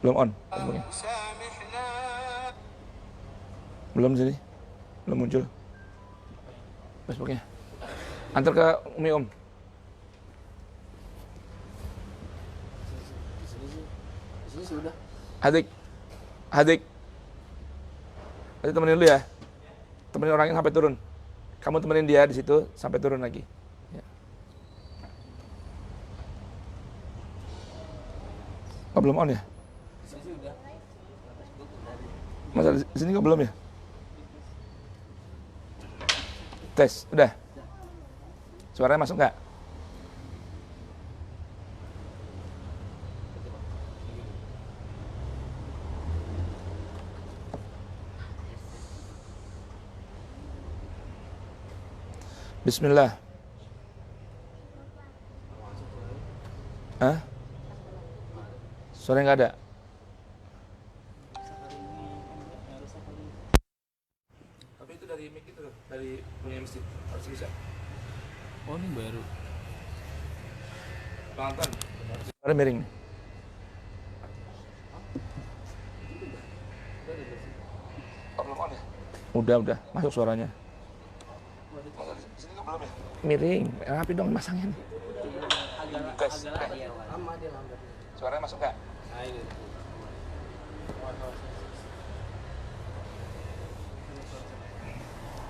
Belum on Facebooknya. Belum sini. Belum muncul Facebooknya. Antar ke Umi Om. Di sini sudah. Adik. Nanti temenin dulu ya. Temenin orangnya sampai turun. Kamu temenin dia di situ sampai turun lagi. Ya. Oh, belum on ya? Di sini sudah. Masa di sini kok belum ya? Tes, udah. Suaranya masuk nggak? Bismillah. Hah? Suaranya nggak ada. Tapi itu dari mic itu, dari punya masjid. Harus bisa. Oh, ini baru. Pelan-pelan. Suara miring. Oh, belum on ya? Udah. Masuk suaranya. Miring. Rapi dong masangnya. Tes. Lama dia lambat. Suaranya masuk nggak? Nah, ini.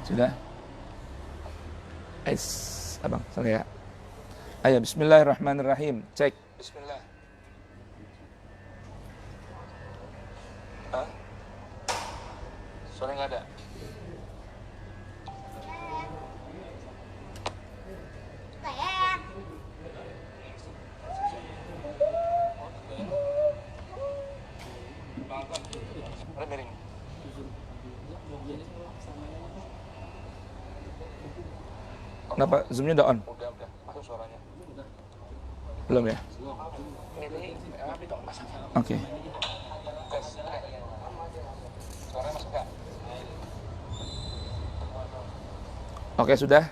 Sudah? Abang, saya. Ayo, bismillahirrahmanirrahim. Cek. Bismillah. Hah? Suara nggak ada? Suara miring. Kenapa zoomnya udah on? Udah. Masuk suaranya. Belum ya? Oke. Suaranya masuk nggak? Oke, sudah.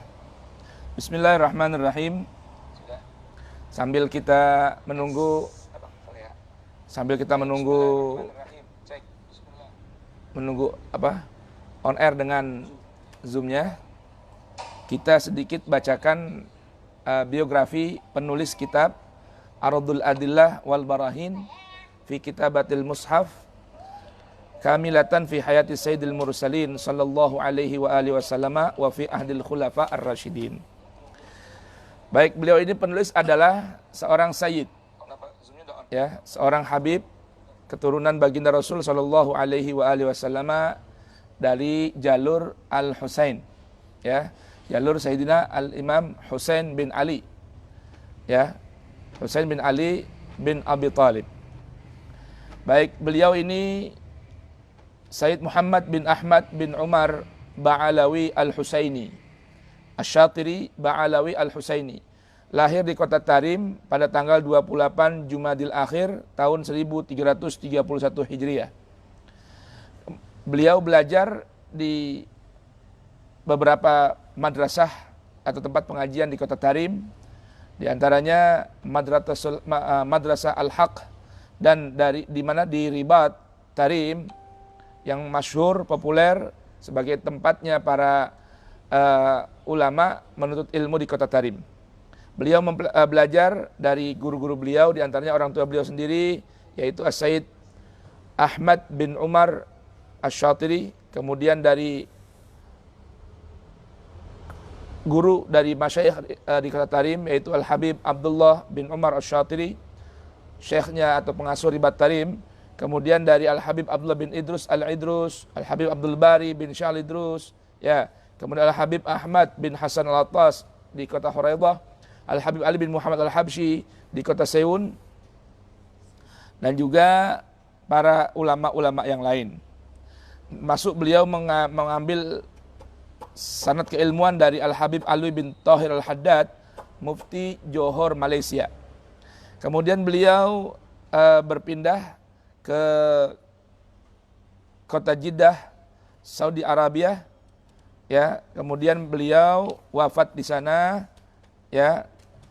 Bismillahirrahmanirrahim. Sambil kita menunggu apa? On air dengan zoomnya. Kita sedikit bacakan biografi penulis kitab Aradul Adillah wal Barahin fi Kitabatil Mushaf kamilatan fi hayati Sayyidil Mursalin sallallahu alaihi wa alihi wasallama wa fi ahdil khulafa ar-rasyidin. Baik, beliau ini penulis adalah seorang sayyid, ya, seorang habib keturunan baginda Rasul sallallahu alaihi wa alihi wasallama dari jalur Al-Husain, ya. Jalur Sayyidina Al-Imam Husain bin Ali, ya, Husain bin Ali bin Abi Thalib. Baik, beliau ini Sayyid Muhammad bin Ahmad bin Umar Ba'alawi Al-Husaini Asy-Syatiri Ba'alawi Al-Husaini, lahir di kota Tarim pada tanggal 28 Jumadil Akhir tahun 1331 Hijriah. Beliau belajar di beberapa madrasah atau tempat pengajian di kota Tarim, di antaranya Madrasah Al-Haq, dan di mana di Ribat Tarim yang masyhur populer sebagai tempatnya para ulama menuntut ilmu di kota Tarim. Beliau belajar dari guru-guru beliau, di antaranya orang tua beliau sendiri, yaitu As-Sayyid Ahmad bin Umar Asy-Syatiri, kemudian dari guru dari masyayikh di kota Tarim, yaitu Al-Habib Abdullah bin Umar Asy-Syatiri, syekhnya atau pengasuh Ribat Tarim. Kemudian dari Al-Habib Abdullah bin Idrus Al-Idrus, Al-Habib Abdul Bari bin Syal Idrus, ya. Kemudian Al-Habib Ahmad bin Hasan Al-Attas di kota Huraidah, Al-Habib Ali bin Muhammad Al-Habsyi di kota Seun, dan juga para ulama-ulama yang lain. Masuk beliau mengambil sanad keilmuan dari Al-Habib Alwi bin Thahir Al-Haddad, Mufti Johor Malaysia. Kemudian beliau berpindah ke kota Jeddah, Saudi Arabia, ya. Kemudian beliau wafat di sana, ya,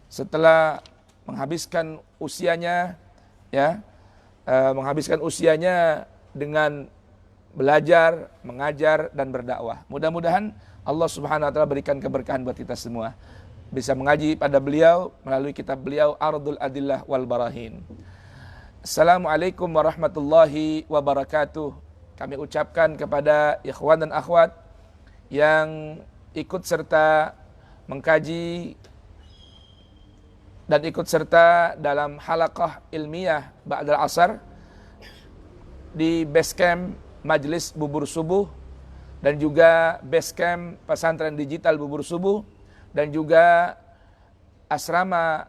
setelah menghabiskan usianya, ya, menghabiskan usianya dengan belajar, mengajar, dan berdakwah. Mudah-mudahan Allah Subhanahu wa Ta'ala berikan keberkahan buat kita semua. Bisa mengaji pada beliau melalui kitab beliau Ardul Adillah wal Barahin. Assalamualaikum warahmatullahi wabarakatuh. Kami ucapkan kepada ikhwan dan akhwat yang ikut serta mengkaji dan ikut serta dalam halaqah ilmiah ba'dal asar di Basecamp Majelis Bubur Subuh dan juga Basecamp Pesantren Digital Bubur Subuh dan juga asrama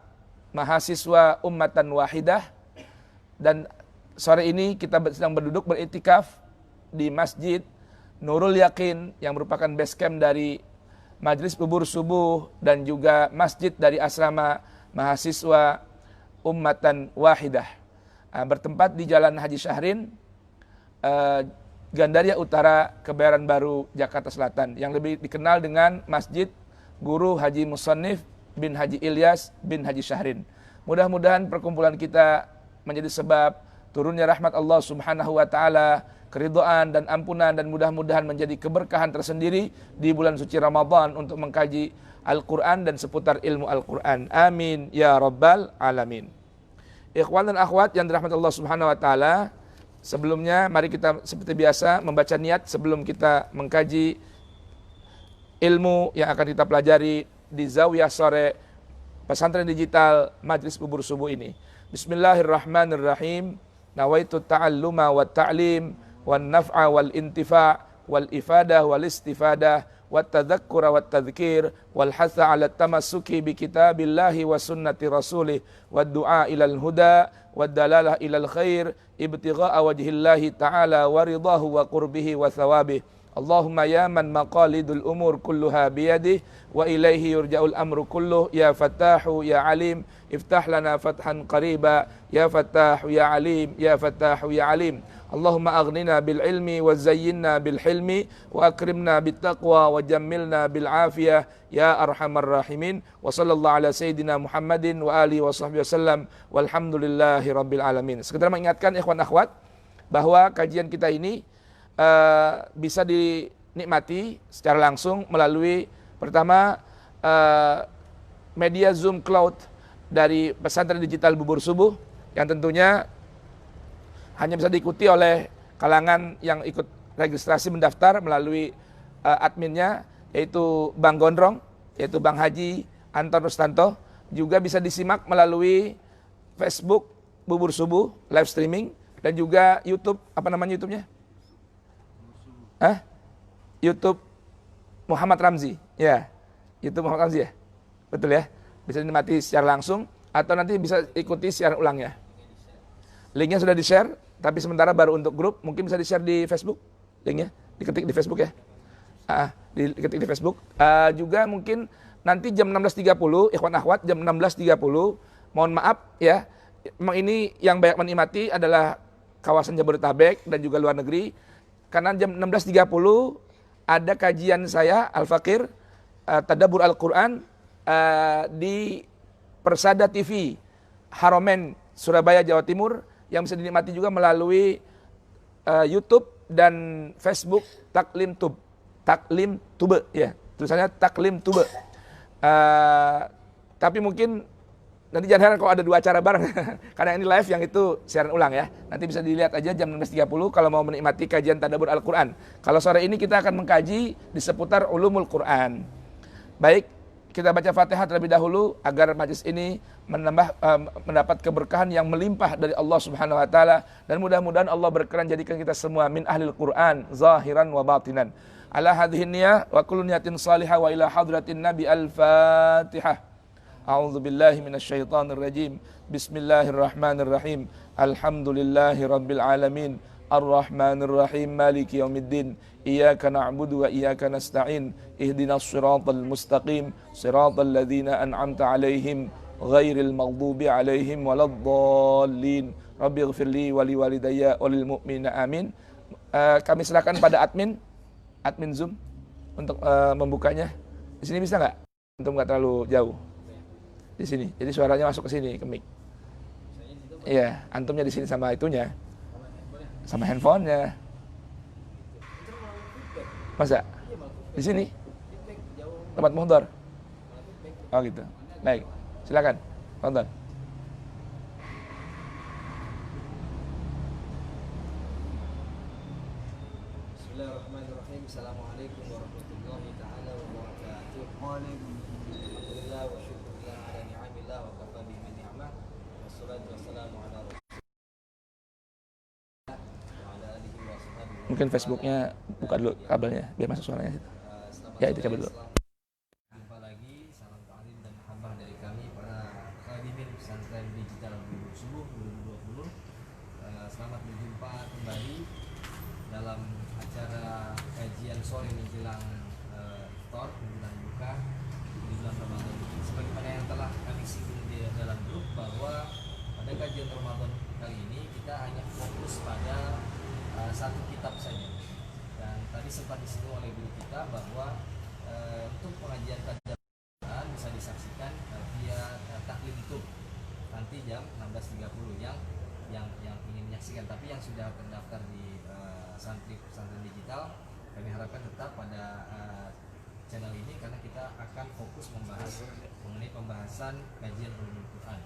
mahasiswa Ummatan Wahidah. Dan sore ini kita sedang berduduk beriktikaf di Masjid Nurul Yakin yang merupakan basecamp dari Majelis Bubur Subuh dan juga masjid dari asrama mahasiswa Ummatan Wahidah. Bertempat di Jalan Haji Syahrin, Gandaria Utara, Kebayoran Baru, Jakarta Selatan, yang lebih dikenal dengan Masjid Guru Haji Musannif bin Haji Ilyas bin Haji Syahrin. Mudah-mudahan perkumpulan kita menjadi sebab turunnya rahmat Allah Subhanahu wa Ta'ala, keridhaan dan ampunan, dan mudah-mudahan menjadi keberkahan tersendiri di bulan suci Ramadan untuk mengkaji Al-Quran dan seputar ilmu Al-Quran. Amin ya rabbal alamin. Ikhwan dan akhwat yang dirahmati Allah Subhanahu wa Ta'ala, sebelumnya mari kita seperti biasa membaca niat sebelum kita mengkaji ilmu yang akan kita pelajari di Zawiyah Sore Pesantren Digital Majelis Bubur Subuh ini. Bismillahirrahmanirrahim. Nawaitu ta'alluma wa ta'lim wa naf'a wal intifa' wal ifadah wal istifadah wa tadhakkura wa tadhkir wal hatha ala tamassuki bi kitabillahi wa sunnati rasulih wa du'a ilal huda wa dalalah ilal khair ibtigha'a wajhillahi ta'ala wa ridahu wa qurbihi wa thawabih. Allahumma ya man maqalidul umur kulluha biyadih wa ilaihi yurja'ul amru kulluh ya fattahu ya alim iftah lana fathan qariba ya fattahu ya alim ya fattahu ya alim. Allahumma aghnina bil ilmi wa zayyinna bil hilmi wa akrimna bit taqwa wa jammilna bil afiyah ya arhamar rahimin. Wa sallallahu ala sayyidina Muhammadin wa alihi wa sahbihi wasallam walhamdulillahi rabbil alamin. Sekedar mengingatkan ikhwan akhwat bahwa kajian kita ini bisa dinikmati secara langsung melalui pertama media Zoom Cloud dari Pesantren Digital Bubur Subuh yang tentunya hanya bisa diikuti oleh kalangan yang ikut registrasi mendaftar melalui adminnya, yaitu Bang Gondrong, yaitu Bang Haji Anton Rustanto. Juga bisa disimak melalui Facebook Bubur Subuh live streaming dan juga YouTube, apa namanya YouTube-nya? YouTube Muhammad Ramzi, ya, YouTube Muhammad Ramzi ya, betul ya, bisa dinikmati secara langsung atau nanti bisa ikuti siaran ulangnya. Linknya sudah di-share, tapi sementara baru untuk grup, mungkin bisa di-share di Facebook, linknya diketik di Facebook ya, diketik di Facebook. Juga mungkin nanti jam 16.30, ikhwan akhwat jam 16.30, mohon maaf ya, memang ini yang banyak menikmati adalah kawasan Jabodetabek dan juga luar negeri. Karena jam 16.30 ada kajian saya Al-Fakir Tadabbur Al-Quran di Persada TV Haromen Surabaya Jawa Timur yang bisa dinikmati juga melalui YouTube dan Facebook Taklim Tube ya, tulisannya Taklim Tube. Tapi mungkin nanti jangan heran kalau ada dua acara bareng karena ini live, yang itu siaran ulang ya. Nanti bisa dilihat aja jam 16.30 kalau mau menikmati kajian Tadabbur Al-Quran. Kalau sore ini kita akan mengkaji di seputar ulumul Quran. Baik, kita baca Fatihah terlebih dahulu agar majlis ini mendapat keberkahan yang melimpah dari Allah Subhanahu wa Ta'ala, dan mudah-mudahan Allah berkenan jadikan kita semua min ahlil Quran zahiran wa batinan. Ala hadhihi niyah wa kullu niyatin salihah wa ila hadratin Nabi. Al-Fatihah. A'udzu billahi minasyaitonir rajim. Bismillahirrahmanirrahim. Alhamdulillahi rabbil alamin. Arrahmanir rahim. Maliki yaumiddin. Iyyaka na'budu wa iyyaka nasta'in. Ihdinas siratal mustaqim. Siratal ladzina an'amta 'alaihim ghairil maghdubi 'alaihim waladdallin. Rabbi ighfirli wa liwalidayya walil mu'minina amin. Kami silakan pada admin Zoom untuk membukanya. Di sini bisa nggak? Untuk nggak terlalu jauh. Di sini, jadi suaranya masuk ke sini, ke mic. Iya, antumnya di sini sama itunya, sama handphonenya. Masa? Di sini? Tempat muhdhar. Oh gitu. Baik, silakan. Tonton. Bismillahirrahmanirrahim. Assalamualaikum warahmatullahi taala wabarakatuh. Alhamdulillah wa syukurillah ala ni'amillah wa kafa bihi ni'mah. Wassalatu wassalamu ala rasulillah wa ala alihi wa sahbihi. Mungkin Facebooknya buka dulu kabelnya biar masuk suaranya situ. Ya itu coba dulu. Jumpa lagi, salam ta'lim dan hambah dari kami para khadimin pesantren digital subuh 2020. Selamat berjumpa kembali dalam acara kajian sore menjelang iftar, menjelang buka di bulan Ramadan. Sebagaimana yang telah kami singgung di dalam grup bahwa pada kajian Ramadan kali ini kita hanya fokus pada satu kitab saja. Dan tadi sempat disinggung oleh guru kita bahwa untuk pengajian kajian Al-Quran bisa disaksikan via taklim YouTube nanti jam 16.30 yang ingin menyaksikan, tapi yang sudah terdaftar di santri pesantren digital kami harapkan tetap pada channel ini karena kita akan fokus membahas mengenai pembahasan kajian ulumul Quran.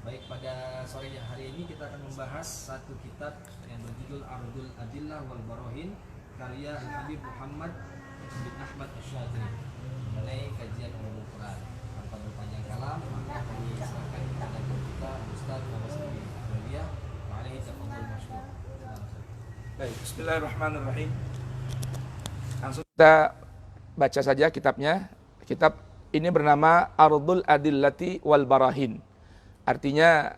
Baik, pada sore hari ini kita akan membahas satu kitab yang berjudul Ardul Adillah wal Barahin karya Habib Muhammad bin Ahmad Asy-Syadzili mengenai kajian ulumul Quran. Tanpa berpanjang kalam, maka kami silakan kepada kita Ustaz Muhammad Safi Aulia wa alaihi tafadhal masykur. Baik, bismillahirrahmanirrahim. Langsung kita baca saja kitabnya. Kitab ini bernama Ardul Adillati wal Barahin. Artinya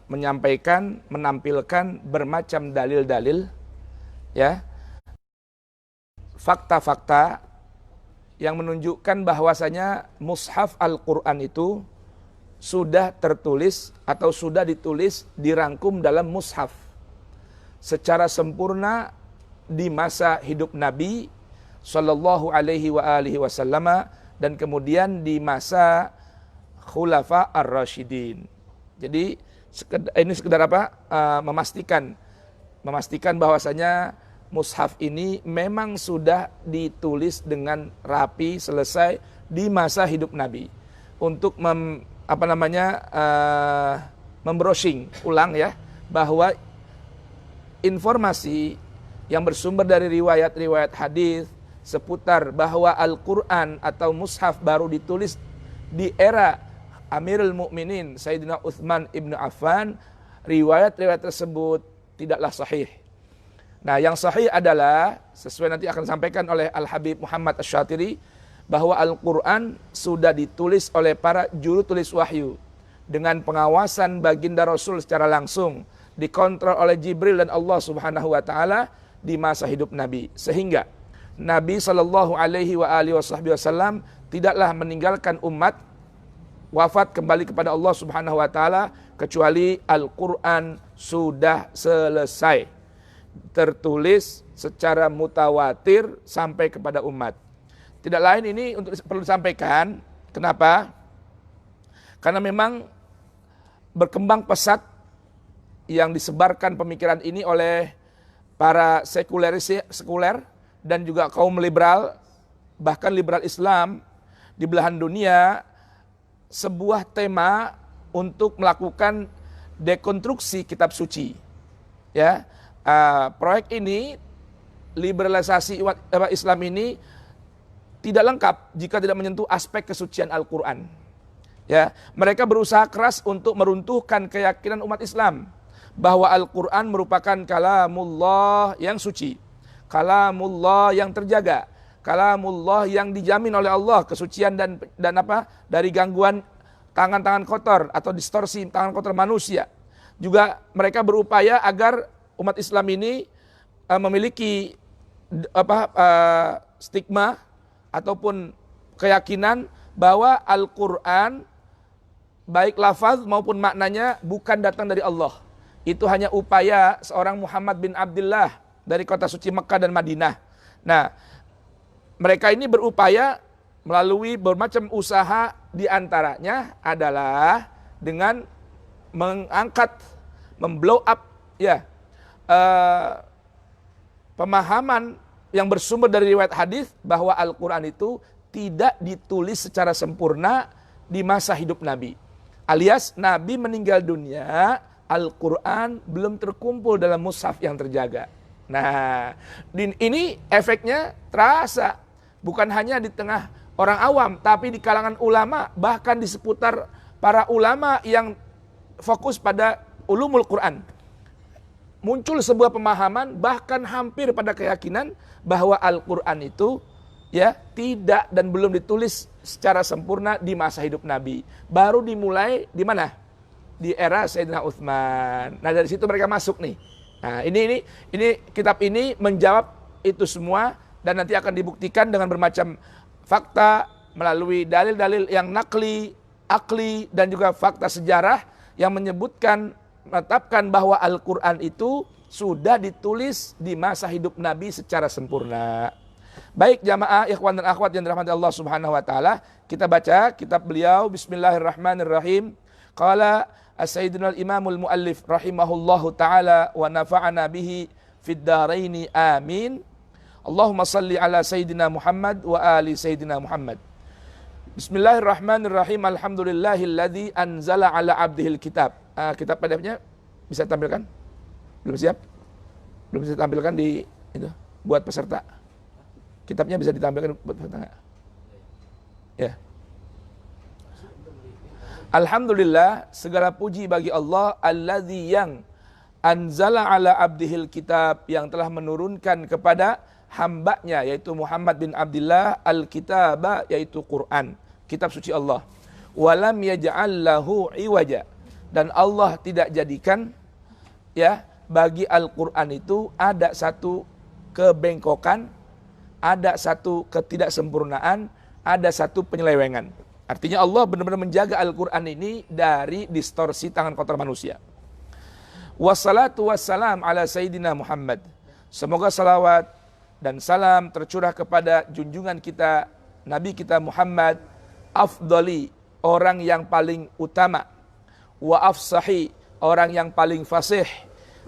menyampaikan, menampilkan bermacam dalil-dalil, ya, fakta-fakta yang menunjukkan bahwasanya mushaf Al-Quran itu sudah tertulis atau sudah ditulis, dirangkum dalam mushaf secara sempurna di masa hidup Nabi Sallallahu Alaihi Wasallam dan kemudian di masa Khulafa Ar-Rasyidin. Jadi ini sekedar apa? Memastikan bahwasanya mushaf ini memang sudah ditulis dengan rapi, selesai di masa hidup Nabi untuk membrowsing ulang, ya, bahwa informasi yang bersumber dari riwayat-riwayat hadis seputar bahwa Al-Quran atau mushaf baru ditulis di era Amirul Mukminin Sayyidina Utsman ibn Affan, riwayat-riwayat tersebut tidaklah sahih. Nah, yang sahih adalah sesuai nanti akan disampaikan oleh Al-Habib Muhammad Asy-Syadzili bahwa Al-Quran sudah ditulis oleh para juru tulis wahyu dengan pengawasan baginda Rasul secara langsung, dikontrol oleh Jibril dan Allah Subhanahu wa taala di masa hidup Nabi, sehingga Nabi Shallallahu Alaihi Wasallam tidaklah meninggalkan umat wafat kembali kepada Allah Subhanahu wa taala kecuali Al-Quran sudah selesai tertulis secara mutawatir sampai kepada umat. Tidak lain ini untuk perlu disampaikan. Kenapa? Karena memang berkembang pesat yang disebarkan pemikiran ini oleh para sekuler dan juga kaum liberal, bahkan liberal Islam di belahan dunia, sebuah tema untuk melakukan dekonstruksi kitab suci. Ya, proyek ini, liberalisasi Islam ini tidak lengkap jika tidak menyentuh aspek kesucian Al-Quran. Ya, mereka berusaha keras untuk meruntuhkan keyakinan umat Islam bahwa Al-Quran merupakan kalamullah yang suci, kalamullah yang terjaga, kalamullah yang dijamin oleh Allah kesucian dan dari gangguan tangan-tangan kotor atau distorsi tangan kotor manusia. Juga mereka berupaya agar umat Islam ini memiliki stigma ataupun keyakinan bahwa Al-Quran baik lafaz maupun maknanya bukan datang dari Allah. Itu hanya upaya seorang Muhammad bin Abdullah dari kota suci Mekah dan Madinah. Nah, mereka ini berupaya melalui bermacam usaha, diantaranya adalah dengan mengangkat, memblow up ya pemahaman yang bersumber dari riwayat hadis bahwa Al-Quran itu tidak ditulis secara sempurna di masa hidup Nabi. Alias Nabi meninggal dunia, Al-Quran belum terkumpul dalam mushaf yang terjaga. Nah, ini efeknya terasa bukan hanya di tengah orang awam, tapi di kalangan ulama, bahkan di seputar para ulama yang fokus pada ulumul Quran. Muncul sebuah pemahaman bahkan hampir pada keyakinan bahwa Al-Quran itu ya tidak dan belum ditulis secara sempurna di masa hidup Nabi. Baru dimulai di mana? Di era Sayyidina Utsman. Nah, dari situ mereka masuk nih. Nah, ini kitab ini menjawab itu semua dan nanti akan dibuktikan dengan bermacam fakta melalui dalil-dalil yang nakli, akli dan juga fakta sejarah yang menyebutkan, menetapkan bahwa Al-Quran itu sudah ditulis di masa hidup Nabi secara sempurna. Baik jamaah ikhwan dan akhwat yang dirahmati Allah Subhanahu wa taala, kita baca kitab beliau. Bismillahirrahmanirrahim. Qala As-Sayyidina al-Imamul Muallif rahimahullahu taala wa nafa'ana bihi fid dharaini amin. Allahumma salli ala Sayyidina Muhammad wa ali Sayyidina Muhammad. Bismillahirrahmanirrahim. Alhamdulillahilladzi anzala ala abdihil kitab. Kitab PDF-nya bisa tampilkan? Belum siap? Belum bisa tampilkan di itu buat peserta. Kitabnya bisa ditampilkan buat peserta. Ya. Alhamdulillah, segala puji bagi Allah alladzi yang anzala ala abdihil kitab, yang telah menurunkan kepada hambanya yaitu Muhammad bin Abdullah al-kitaba, yaitu Quran, kitab suci Allah. Walam yaj'al lahu iwaja, dan Allah tidak jadikan ya bagi Al-Quran itu ada satu kebengkokan, ada satu ketidaksempurnaan, ada satu penyelewengan. Artinya Allah benar-benar menjaga Al-Quran ini dari distorsi tangan kotor manusia. Wassalatu wassalam ala Sayyidina Muhammad. Semoga salawat dan salam tercurah kepada junjungan kita, Nabi kita Muhammad, afdali, orang yang paling utama, wa afsahi, orang yang paling fasih,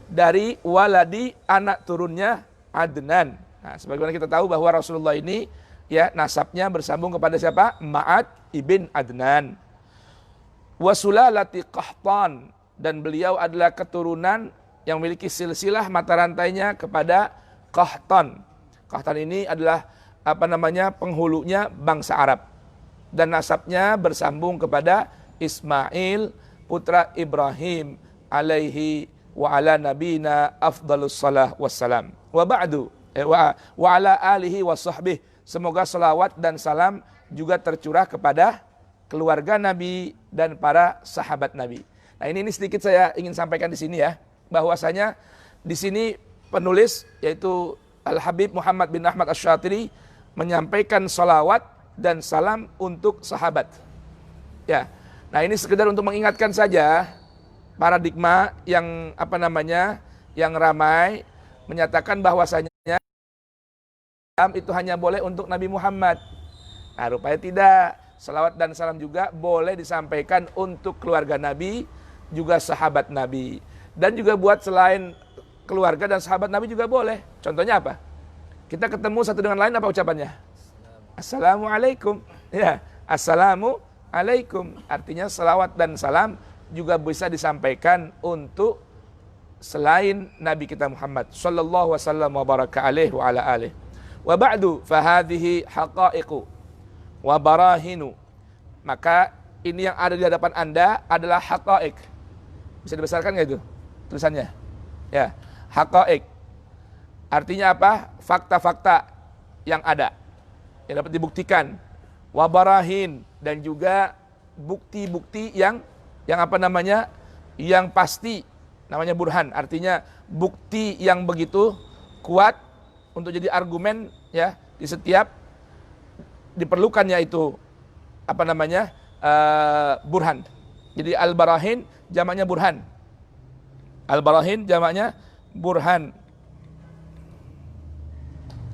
dari waladi, anak turunnya Adnan. Nah, sebagaimana kita tahu bahwa Rasulullah ini ya nasabnya bersambung kepada siapa? Ma'ad ibn Adnan. Wa sulalati Qahtan, dan beliau adalah keturunan yang memiliki silsilah mata rantainya kepada Qahtan. Qahtan ini adalah penghulunya bangsa Arab, dan nasabnya bersambung kepada Ismail putra Ibrahim alaihi wa ala nabina afdalus salah wassalam. Wa ba'du wa ala alihi wa sahbih. Semoga salawat dan salam juga tercurah kepada keluarga Nabi dan para sahabat Nabi. Nah, ini sedikit saya ingin sampaikan di sini ya, bahwasanya di sini penulis yaitu Al-Habib Muhammad bin Ahmad Asy-Syatiri menyampaikan salawat dan salam untuk sahabat. Ya. Nah, ini sekedar untuk mengingatkan saja paradigma yang yang ramai menyatakan bahwasanya salam itu hanya boleh untuk Nabi Muhammad. Nah, rupanya tidak. Salawat dan salam juga boleh disampaikan untuk keluarga Nabi, juga sahabat Nabi. Dan juga buat selain keluarga dan sahabat Nabi juga boleh. Contohnya apa? Kita ketemu satu dengan lain, apa ucapannya? Assalamualaikum. Ya, Assalamualaikum. Artinya salawat dan salam juga bisa disampaikan untuk selain Nabi kita Muhammad sallallahu wasallam wa baraka alaihi wa ala alihi. Wa ba'du fa hadhihi haqa'iqu wa barahinu. Maka ini yang ada di hadapan Anda adalah haqa'iq. Bisa dibesarkan nggak itu tulisannya? Ya, haqa'iq. Artinya apa? Fakta-fakta yang ada, yang dapat dibuktikan. Wa barahin, dan juga bukti-bukti yang yang pasti, namanya burhan. Artinya bukti yang begitu kuat untuk jadi argumen ya di setiap diperlukannya itu burhan. Jadi al-barahin jamaknya burhan. Al-barahin jamaknya burhan.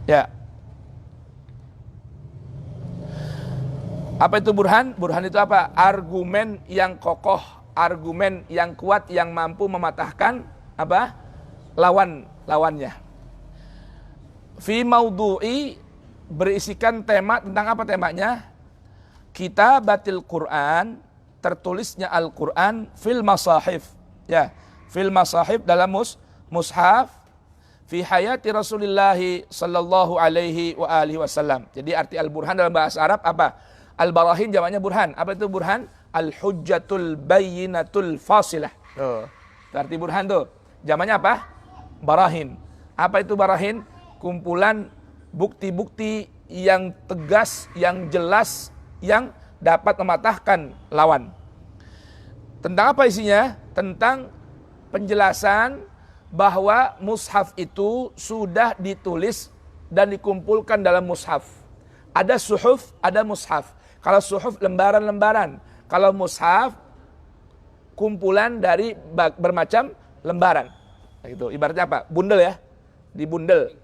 Ya. Apa itu burhan? Burhan itu apa? Argumen yang kokoh, argumen yang kuat yang mampu mematahkan apa? Lawannya. Fi maudhu'i berisikan tema tentang apa temanya? Kitabatil Quran, tertulisnya Al-Quran fil masahif. Ya, fil masahif dalam mushaf fi hayati Rasulullah sallallahu alaihi wa alihi wasallam. Jadi arti al-burhan dalam bahasa Arab apa? Al-barahin jamaknya burhan. Apa itu burhan? Al-hujjatul bayyinatul fasilah. Tuh. Itu arti burhan tuh. Jamaknya apa? Barahin. Apa itu barahin? Kumpulan bukti-bukti yang tegas, yang jelas, yang dapat mematahkan lawan. Tentang apa isinya? Tentang penjelasan bahwa mushaf itu sudah ditulis dan dikumpulkan dalam mushaf. Ada suhuf, ada mushaf. Kalau suhuf lembaran-lembaran, kalau mushaf kumpulan dari bermacam lembaran. Gitu. Ibaratnya apa? Bundel ya. Dibundel.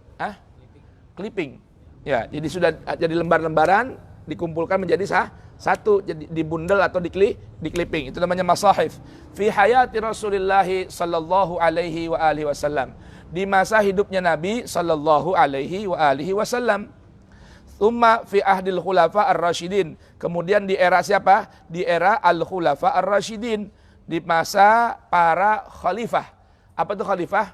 Clipping. Ya, jadi sudah jadi lembar-lembaran dikumpulkan menjadi satu, jadi dibundel atau di-clipping. Itu namanya masahif. Fi hayati Rasulullah sallallahu alaihi wa alihi wasallam. Di masa hidupnya Nabi sallallahu alaihi wa alihi wasallam. Tsumma fi ahdil khulafa ar-rasyidin. Kemudian di era siapa? Di era al-khulafa ar-rasyidin, di masa para khalifah. Apa itu khalifah?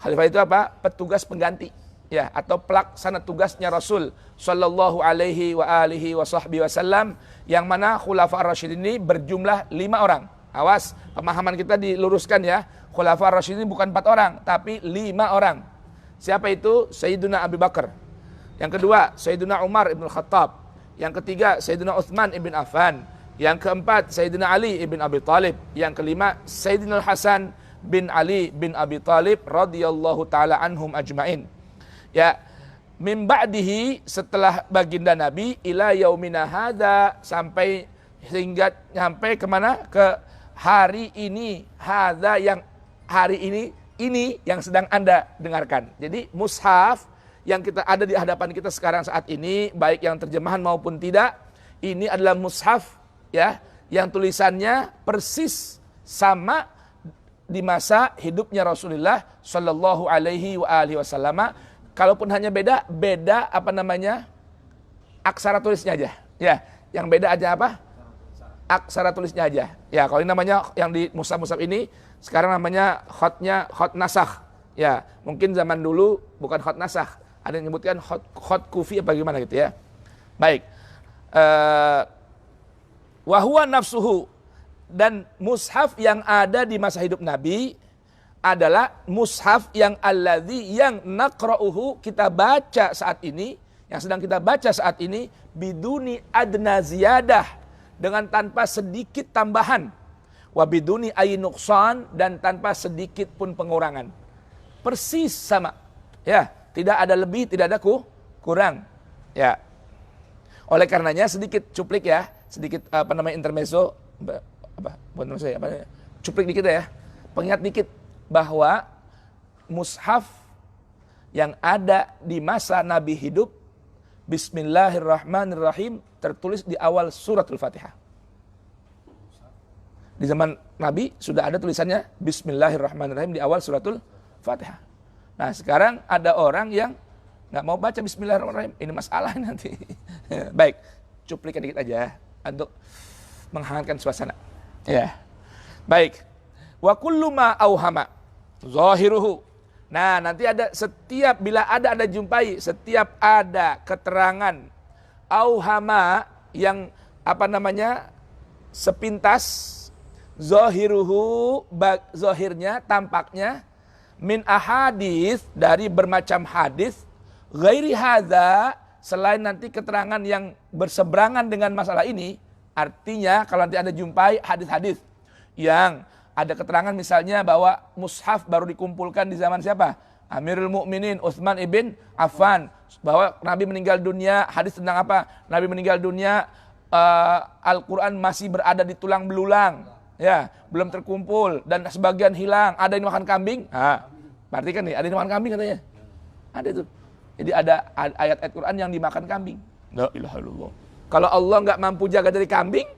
Khalifah itu apa? Petugas pengganti. Ya, atau pelaksana tugasnya Rasul sallallahu alaihi wa alihi wasallam, yang mana khulafa ar-rasyidin ini berjumlah 5 orang. Awas, pemahaman kita diluruskan ya. Khulafa ar-rasyidin bukan 4 orang, tapi 5 orang. Siapa itu? Sayyiduna Abu Bakar. Yang kedua, Sayyiduna Umar ibn Khattab. Yang ketiga, Sayyiduna Uthman ibn Affan. Yang keempat, Sayyidina Ali ibn Abi Talib. Yang kelima, Sayyidina Hasan bin Ali bin Abi Talib radhiyallahu taala anhum ajmain. Ya, min ba'dihi, setelah baginda Nabi, ila yaumina hadza, sampai kemana? Ke hari ini, hadza, yang hari ini yang sedang Anda dengarkan. Jadi mushaf yang kita ada di hadapan kita sekarang saat ini, baik yang terjemahan maupun tidak, ini adalah mushaf ya, yang tulisannya persis sama di masa hidupnya Rasulullah sallallahu alaihi wa alihi wasallam. Kalaupun hanya beda apa namanya? Aksara tulisnya aja. Ya, yang beda aja apa? Aksara tulisnya aja. Ya, kalau ini namanya yang di mushaf-mushaf ini sekarang namanya khot nasakh. Ya, mungkin zaman dulu bukan khot nasakh. Ada yang menyebutkan khot kufi apa gimana gitu ya. Baik. Wa huwa nafsuhu, dan mushaf yang ada di masa hidup Nabi adalah mushaf yang alladzi, yang naqra'uhu, kita baca saat ini, yang sedang kita baca saat ini, biduni adna ziyadah, dengan tanpa sedikit tambahan, wa biduni ay nuqsan, dan tanpa sedikit pun pengurangan. Persis sama. Ya, tidak ada lebih, tidak ada kurang. Ya. Oleh karenanya sedikit cuplik ya, sedikit intermezzo, cuplik dikit ya. Pengingat dikit bahwa mushaf yang ada di masa Nabi hidup, Bismillahirrahmanirrahim, tertulis di awal suratul Fatihah. Di zaman Nabi sudah ada tulisannya Bismillahirrahmanirrahim di awal suratul Fatihah. Nah, sekarang ada orang yang nggak mau baca Bismillahirrahmanirrahim. Ini masalah nanti. Baik, cuplikan dikit aja untuk menghangatkan suasana. Ya, baik. Wa kullu ma auhama zahiruhu. Nah, nanti ada setiap bila ada Anda jumpai, setiap ada keterangan auhama yang apa namanya? Sepintas, zahiruhu, zahirnya, tampaknya, min ahadits, dari bermacam hadis, ghairi hadza, selain nanti keterangan yang berseberangan dengan masalah ini. Artinya kalau nanti Anda jumpai hadis-hadis yang ada keterangan misalnya bahwa mushaf baru dikumpulkan di zaman siapa? Amirul Mukminin Utsman ibn Affan, bahwa Nabi meninggal dunia, hadis tentang apa? Nabi meninggal dunia, Al-Quran masih berada di tulang belulang, ya, belum terkumpul, dan sebagian hilang. Ada yang makan kambing? Berarti kan nih, ada yang makan kambing katanya. Ada itu. Jadi ada ayat-ayat Quran yang dimakan kambing. La ilaha illallah. Kalau Allah nggak mampu jaga dari kambing,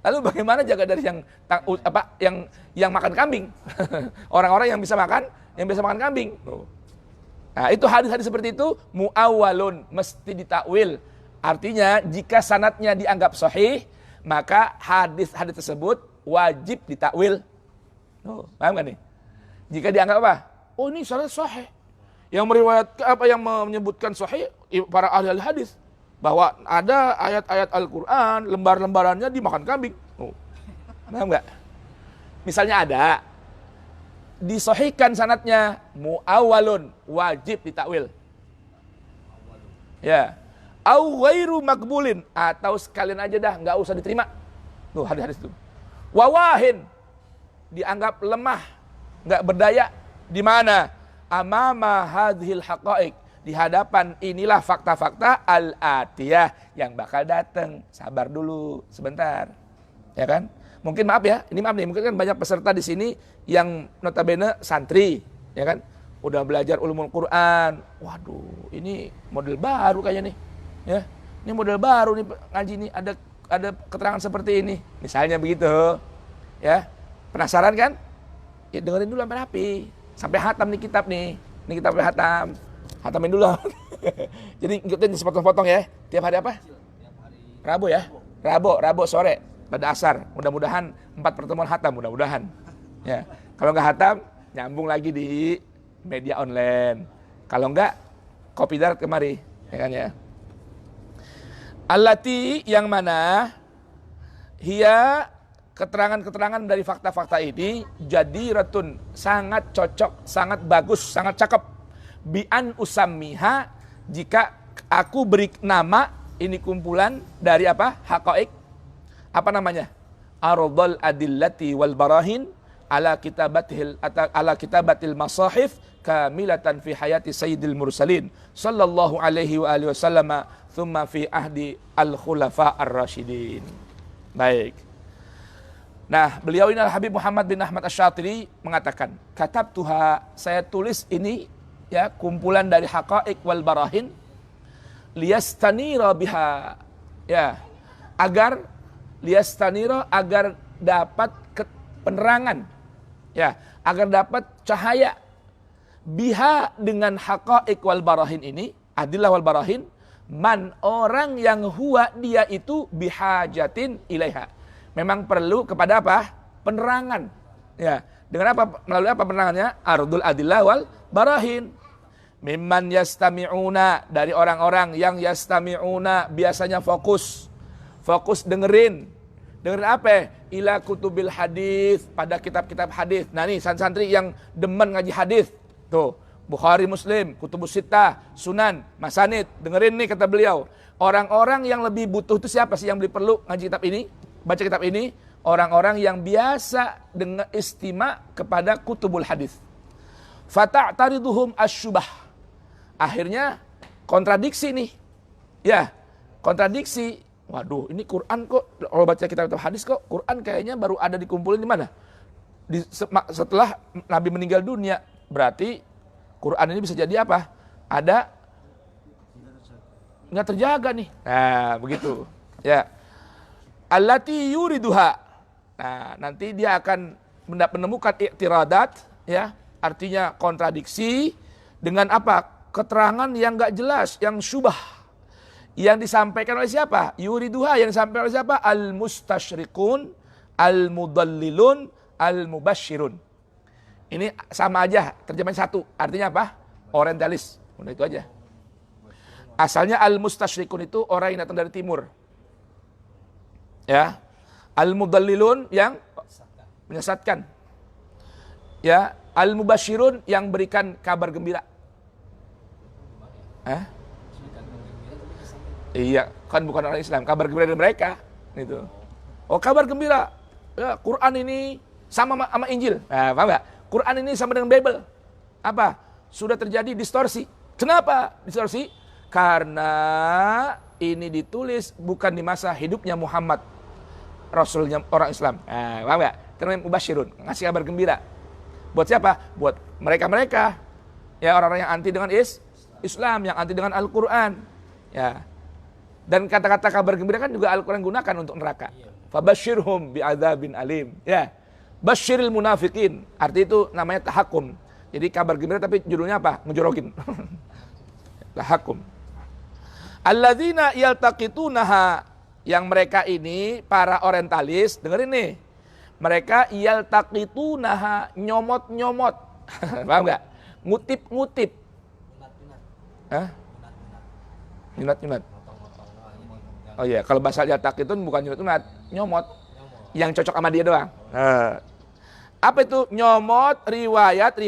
Lalu bagaimana jaga dari yang makan kambing? Orang-orang yang bisa makan kambing. Nah, itu hadis-hadis seperti itu muawwalun, mesti ditakwil. Artinya jika sanadnya dianggap sahih, maka hadis-hadis tersebut wajib ditakwil. Paham kan nih? Jika dianggap apa? Oh, ini sanad sahih. Yang yang menyebutkan sahih para ahli hadis bahwa ada ayat-ayat Al-Qur'an, lembar-lembarannya dimakan kambing. Paham enggak? Misalnya ada disahihkan sanadnya muawwalun, wajib ditakwil. Ya. Au ghairu makbulin, atau sekalian aja dah enggak usah diterima. Tuh hadis-hadis itu. Wawahin, dianggap lemah, enggak berdaya. Di mana? Amama hadhil haqaiq, di hadapan inilah fakta-fakta al-atiyah yang bakal datang. Sabar dulu sebentar. Ya kan? Mungkin maaf ya, ini maaf nih, mungkin kan banyak peserta di sini yang notabene santri, ya kan? Udah belajar ulumul Quran. Waduh, ini model baru kayaknya nih. Ya. Ini model baru nih ngaji nih, ada keterangan seperti ini. Misalnya begitu. Ya. Penasaran kan? Ya dengerin dulu sampai rapi. Sampai hatam nih kitab nih. Ini kitab sampai hatam. Hatamin dulu. Jadi ikutin sepotong-potong ya. Tiap hari apa? Rabu ya. Rabu sore pada asar. Mudah-mudahan 4 pertemuan hatam, mudah-mudahan. Ya. Kalau nggak hatam, nyambung lagi di media online. Kalau nggak, kopi darat kemari, ya kan ya. Allati yang mana hiya keterangan-keterangan dari fakta-fakta ini jadi ratun sangat cocok, sangat bagus, sangat cakep. Bi'an usammiha, jika aku beri nama ini kumpulan dari apa? Haqaiq. Apa namanya? Ardhul adillati wal barahin ala kitabatil masahif kamilatan fi hayati sayyidil mursalin sallallahu alaihi wa alihi wasallam thumma fi ahdi al-khulafa ar-rasyidin. Baik. Nah, beliau ini Habib Muhammad bin Ahmad Asy-Syatiri mengatakan, katabtuha, saya tulis ini ya kumpulan dari haqaiq wal barahin liyastanira biha, ya, agar liyastanira, agar dapat penerangan, ya, agar dapat cahaya biha dengan haqaiq wal barahin ini, adillah wal barahin, man, orang yang huwa dia itu bihajatin ilaiha, memang perlu kepada apa? Penerangan. Ya, dengan apa? Melalui apa penerangannya? Ardul adillah wal barahin. Mimman yastami'una, dari orang-orang yang yastami'una biasanya fokus dengerin apa? Ila kutubil hadis, pada kitab-kitab hadis. Nah nih santri yang demen ngaji hadis tuh, Bukhari, Muslim, Kutubus Sittah, Sunan, Masanid, dengerin nih kata beliau. Orang-orang yang lebih butuh itu siapa sih yang lebih perlu ngaji kitab ini, baca kitab ini? Orang-orang yang biasa dengan istima kepada kutubul hadis. Fata'tariduhum asyubah. Akhirnya kontradiksi nih. Ya, kontradiksi. Waduh, ini Quran kok, kalau baca kitab hadis kok, Quran kayaknya baru ada dikumpulin di mana? Setelah Nabi meninggal dunia. Berarti Quran ini bisa jadi apa? Ada nggak terjaga nih. Nah, begitu. Ya. Allati yuriduha. Nah, nanti dia akan menemukan i'tiradat, ya, artinya kontradiksi dengan apa? Keterangan yang nggak jelas, yang syubah. Yang disampaikan oleh siapa? Yuriduha, yang disampaikan oleh siapa? Al-mustasyrikun, al-mudallilun, al-mubasyirun. Ini sama aja, terjemahan satu. Artinya apa? Orientalis. Udah itu aja. Asalnya al-mustasyrikun itu orang yang datang dari timur. Ya. Al-mudallilun yang menyesatkan. Ya, al-mubasyirun yang berikan kabar gembira. Iya, kan bukan orang Islam, kabar gembira dari mereka. Gitu. Oh, kabar gembira. Ya, Quran ini sama Injil. Nah, paham enggak? Quran ini sama dengan Bible. Apa? Sudah terjadi distorsi. Kenapa distorsi? Karena ini ditulis bukan di masa hidupnya Muhammad, Rasulnya orang Islam. Nah, paham nggak? Itu namanya mubasyirun, ngasih kabar gembira. Buat siapa? Buat mereka-mereka. Ya, orang-orang yang anti dengan Islam, yang anti dengan Al-Quran. Ya. Dan kata-kata kabar gembira kan juga Al-Quran gunakan untuk neraka. Fabashirhum bi'adzabin alim. Ya. Basyiril munafikin. Arti itu namanya tahakum. Jadi kabar gembira tapi judulnya apa? Ngejorokin. Tahakum. Alladzina yaltaqitunaha. Yang mereka ini para orientalis, dengerin nih. Mereka yaltaqitunaha, nyomot-nyomot. Paham enggak? Ngutip-ngutip. Hah? Nyunat-nyunat. Oh iya, kalau bahasa yaltaqitun bukan nyunat-nyunat, nyomot. Yang cocok sama dia doang. Apa itu? Nyomot riwayat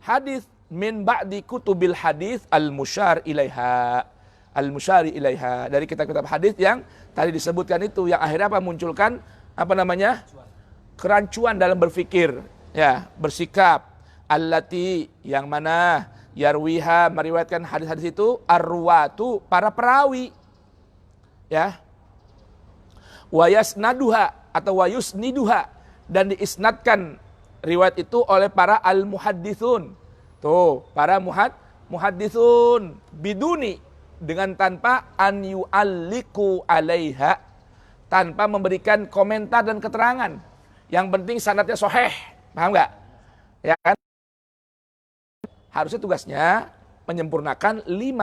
hadis min ba'di kutubil hadis al-musyar ilaiha. Al-musyari ilaiha, dari kitab-kitab hadis yang tadi disebutkan itu, yang akhirnya apa? Munculkan apa namanya? Kerancuan dalam berfikir, ya, bersikap. Allati, yang mana yarwiha, meriwayatkan hadis-hadis itu arwatu, para perawi, ya. Wayasnaduha atau wayusniduha, dan diisnadkan riwayat itu oleh para al-muhadditsun. Tuh, para muhadditsun biduni, dengan tanpa an yu'alliku alaiha, tanpa memberikan komentar dan keterangan. Yang penting sanadnya sahih. Paham nggak? Ya kan? Harusnya tugasnya menyempurnakan 5.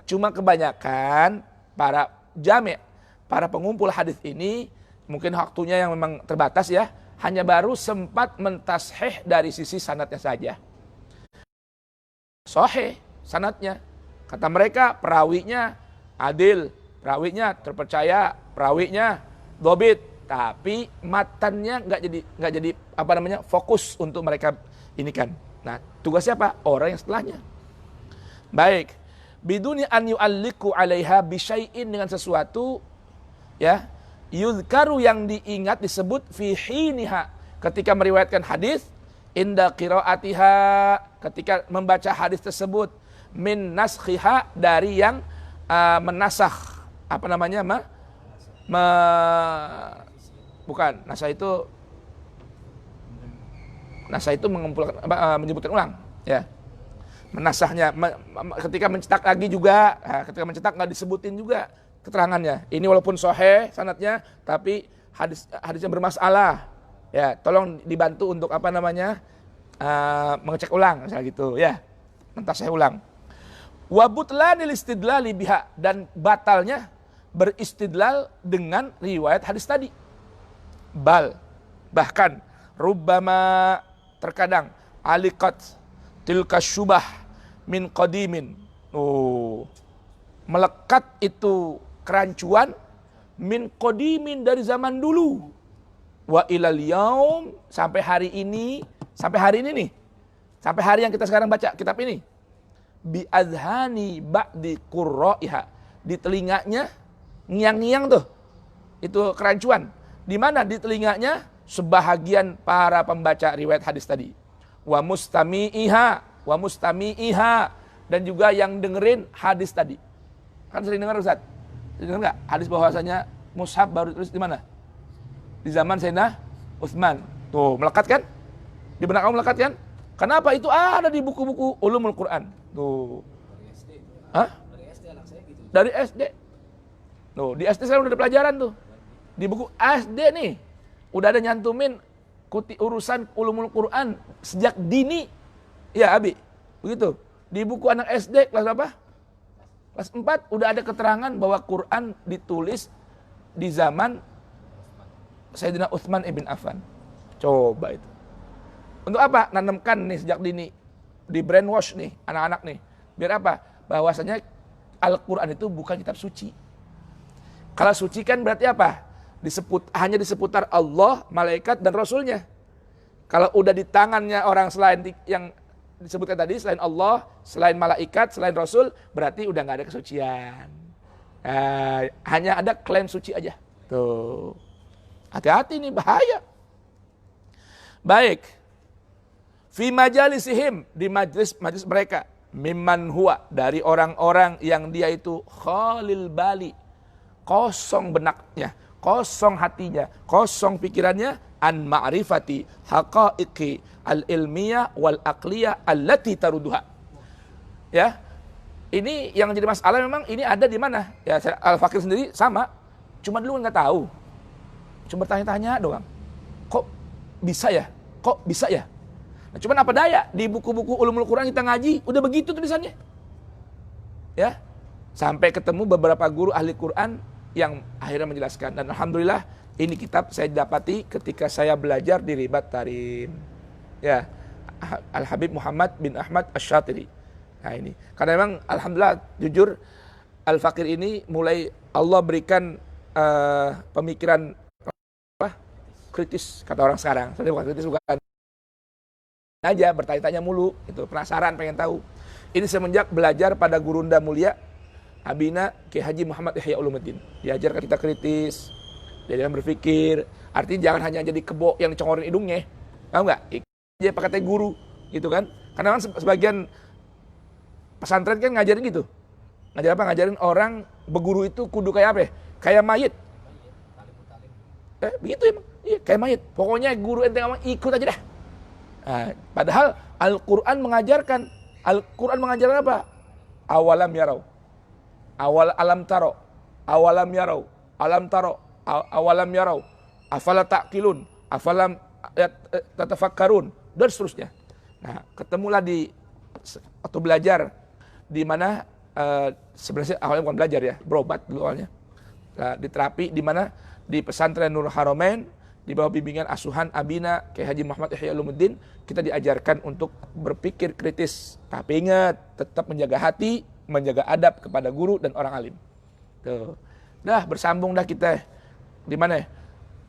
Cuma kebanyakan para jami', para pengumpul hadis ini, mungkin waktunya yang memang terbatas ya, hanya baru sempat mentashih dari sisi sanadnya saja. Sahih sanadnya. Kata mereka perawinya adil, perawinya terpercaya, perawinya dobit, tapi matannya nggak jadi apa namanya fokus untuk mereka ini kan. Nah, tugasnya apa? Orang yang setelahnya. Baik, biduni an yu'alliku 'alaiha bisyai'in, dengan sesuatu ya, yuzkaru, yang diingat disebut fi hiniha, ketika meriwayatkan hadis, inda qiraatiha, ketika membaca hadis tersebut, min naskhiha, dari yang menasakh, apa namanya, bukan nasah itu mengumpulkan, menyebutkan ulang, ya, menasahnya, ketika mencetak lagi juga, ketika mencetak nggak disebutin juga keterangannya. Ini walaupun sahih sanadnya, tapi hadisnya bermasalah, ya, tolong dibantu untuk apa namanya, mengecek ulang, misalnya gitu, ya, mentasih ulang. Wa butlanil istidlali biha, dan batalnya beristidlal dengan riwayat hadis tadi. Bahkan rubbama, terkadang aliqat tilka syubah min qadimin. Melekat itu kerancuan min qadimin, dari zaman dulu. Wa ilal yaum, sampai hari ini nih. Sampai hari yang kita sekarang baca kitab ini. Bi azhani ba'di qurra'iha, di telinganya ngiang-ngiang tuh itu kerancuan. Di mana? Di telinganya sebahagian para pembaca riwayat hadis tadi. Wa mustami'iha, dan juga yang dengerin hadis tadi. Kan sering dengar Ustaz? Sering dengar enggak? Hadis bahwasanya mushaf baru tulis di mana? Di zaman Sayyidina Utsman. Tuh, melekat kan? Di benak kamu melekat kan? Kenapa? Itu ada di buku-buku ulumul Quran. Tuh. Dari SD. Hah? Dari SD anak saya gitu. Dari SD. Tuh, di SD sekarang udah ada pelajaran tuh. Di buku SD nih, udah ada nyantumin urusan ulumul Quran sejak dini. Ya, Abi. Begitu. Di buku anak SD kelas berapa? Kelas 4 udah ada keterangan bahwa Quran ditulis di zaman Sayyidina Utsman ibn Affan. Coba itu. Untuk apa? Nanamkan nih sejak dini. Di brainwash nih anak-anak nih. Biar apa? Bahwasanya Al-Quran itu bukan kitab suci. Kalau suci kan berarti apa? Hanya di seputar Allah, malaikat, dan Rasulnya. Kalau udah di tangannya orang selain yang disebutkan tadi, selain Allah, selain malaikat, selain Rasul, berarti udah nggak ada kesucian. Hanya ada klaim suci aja. Tuh. Hati-hati nih, bahaya. Baik. Fi majalisihim, di majlis mereka, mimman huwa, dari orang-orang yang dia itu khalil bali, kosong benaknya, kosong hatinya, kosong pikirannya, an ma'rifati haqa'iqi al-ilmiyah wal aqliyah allati taruduha. Ya. Ini yang jadi masalah memang ini ada di mana? Ya Al-Fakir sendiri sama, cuma dulu nggak tahu. Cuma bertanya-tanya doang. Kok bisa ya? Kok bisa ya? Nah, cuman apa daya? Di buku-buku ulumul Quran kita ngaji, udah begitu tulisannya. Ya. Sampai ketemu beberapa guru ahli Quran yang akhirnya menjelaskan. Dan alhamdulillah ini kitab saya dapati ketika saya belajar di Ribat Tarim. Ya. Al-Habib Muhammad bin Ahmad Asy-Syatiri. Nah ini. Karena memang alhamdulillah jujur Al-Fakir ini mulai Allah berikan pemikiran kritis kata orang sekarang. Saya bukan kritis, bukan aja bertanya-tanya mulu, itu penasaran pengen tahu. Ini semenjak belajar pada gurunda mulia Abina Kiai Haji Muhammad Ihya Ulumuddin. Diajarkan kita kritis, diajarkan berpikir. Artinya jangan hanya jadi kebo yang dicongorin hidungnya, tahu nggak? Dia pakai teh guru, gitu kan? Karena kan sebagian pesantren kan ngajarin gitu. Ngajarin apa? Ngajarin orang berguru itu kudu kayak apa? Kayak mayit. Begitu emang. Iya, kayak mayit. Pokoknya guru ente ngomong ikut aja dah. Nah, padahal Al-Quran mengajarkan apa? Awalam yarau. Alam taro. Awalam yarau. Alam taro. Awalam yarau. Afala ta'qilun. Afalam tatafakkarun. Dan seterusnya. Nah, ketemulah atau belajar di mana sebenarnya awalnya bukan belajar ya, berobat dulu awalnya. Nah, di terapi di mana? Di pesantren Nur Haramain, di bawah bimbingan asuhan Abina Kiai Haji Muhammad Ihya Ulumuddin, kita diajarkan untuk berpikir kritis. Tapi ingat, tetap menjaga hati, menjaga adab kepada guru dan orang alim. Tuh. Dah bersambung dah kita. Di mana?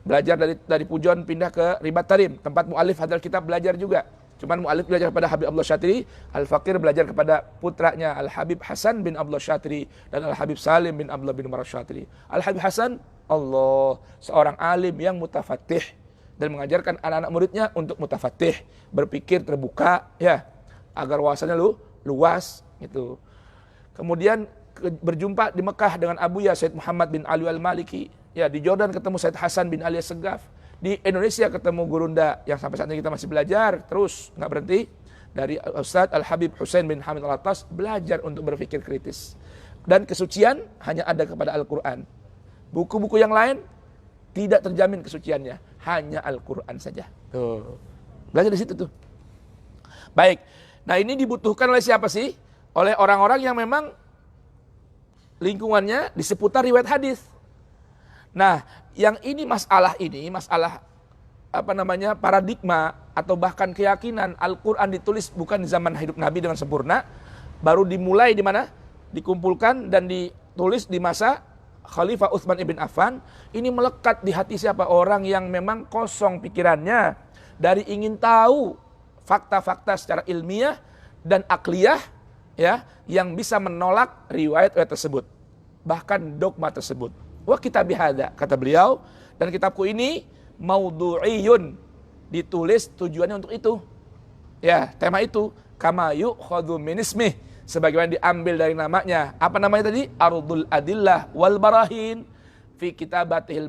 Belajar dari Pujon pindah ke Ribat Tarim, tempat mu'alif hadal kitab belajar juga. Cuman mu'alif belajar kepada Habib Abdullah Syatiri, Al-Fakir belajar kepada putranya Al-Habib Hasan bin Abdullah Syatiri dan Al-Habib Salim bin Abdullah bin Umar Syatiri. Al-Habib Hasan, Allah, seorang alim yang mutafatih dan mengajarkan anak-anak muridnya untuk mutafatih, berpikir terbuka ya, agar wawasannya luas gitu. Kemudian berjumpa di Mekah dengan Abuya Said Muhammad bin Ali Al-Maliki. Ya, di Jordan ketemu Said Hasan bin Ali Segaf. Di Indonesia ketemu gurunda yang sampai saat ini kita masih belajar terus, nggak berhenti. Dari Ustadz Al-Habib Husain bin Hamid Al-Attas, belajar untuk berpikir kritis. Dan kesucian hanya ada kepada Al-Quran. Buku-buku yang lain tidak terjamin kesuciannya, hanya Al-Quran saja. Tuh. Belajar di situ tuh. Baik. Nah, ini dibutuhkan oleh siapa sih? Oleh orang-orang yang memang lingkungannya di seputar riwayat hadis. Nah, yang ini masalah paradigma atau bahkan keyakinan Al-Quran ditulis bukan di zaman hidup Nabi dengan sempurna, baru dimulai di mana? Dikumpulkan dan ditulis di masa Khalifah Utsman ibn Affan. Ini melekat di hati siapa? Orang yang memang kosong pikirannya dari ingin tahu fakta-fakta secara ilmiah dan akliyah ya, yang bisa menolak riwayat tersebut, bahkan dogma tersebut. Wa kitab bihada, kata beliau, dan kitabku ini maudhu'iyun, ditulis tujuannya untuk itu. Ya, tema itu kama yu'khadhu min ismih, sebagaimana diambil dari namanya. Apa namanya tadi? Ardul Adillah wal Barahin fi kitabati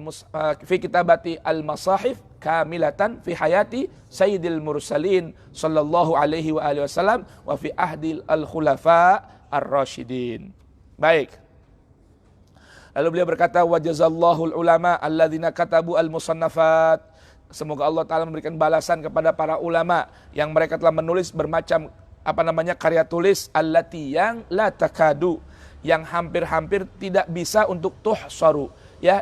al-masahif kamilatan fi hayati Sayyidil Mursalin sallallahu alaihi wa alihi wasallam wa fi ahdil al-khulafa ar-rasyidin. Baik. Lalu beliau berkata, wa jazallahu ulama alladzina katabu al-musannafat. Semoga Allah Ta'ala memberikan balasan kepada para ulama yang mereka telah menulis bermacam karya tulis allati yang la takadu, yang hampir-hampir tidak bisa untuk tuhsaru, ya,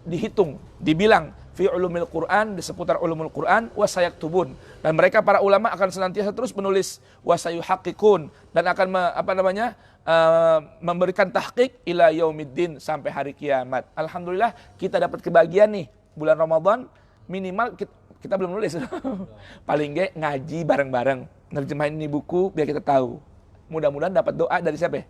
dihitung, dibilang fi ulumil Quran, di seputar ulumul Quran, wa sayaktubun, dan mereka para ulama akan senantiasa terus menulis, wa sayuhaqqiqun, dan akan memberikan tahqiq ila yaumiddin, sampai hari kiamat. Alhamdulillah kita dapat kebahagiaan nih, bulan Ramadan minimal kita belum nulis. Paling nggak ngaji bareng-bareng, nerjemahin ini buku biar kita tahu. Mudah-mudahan dapat doa dari siapa?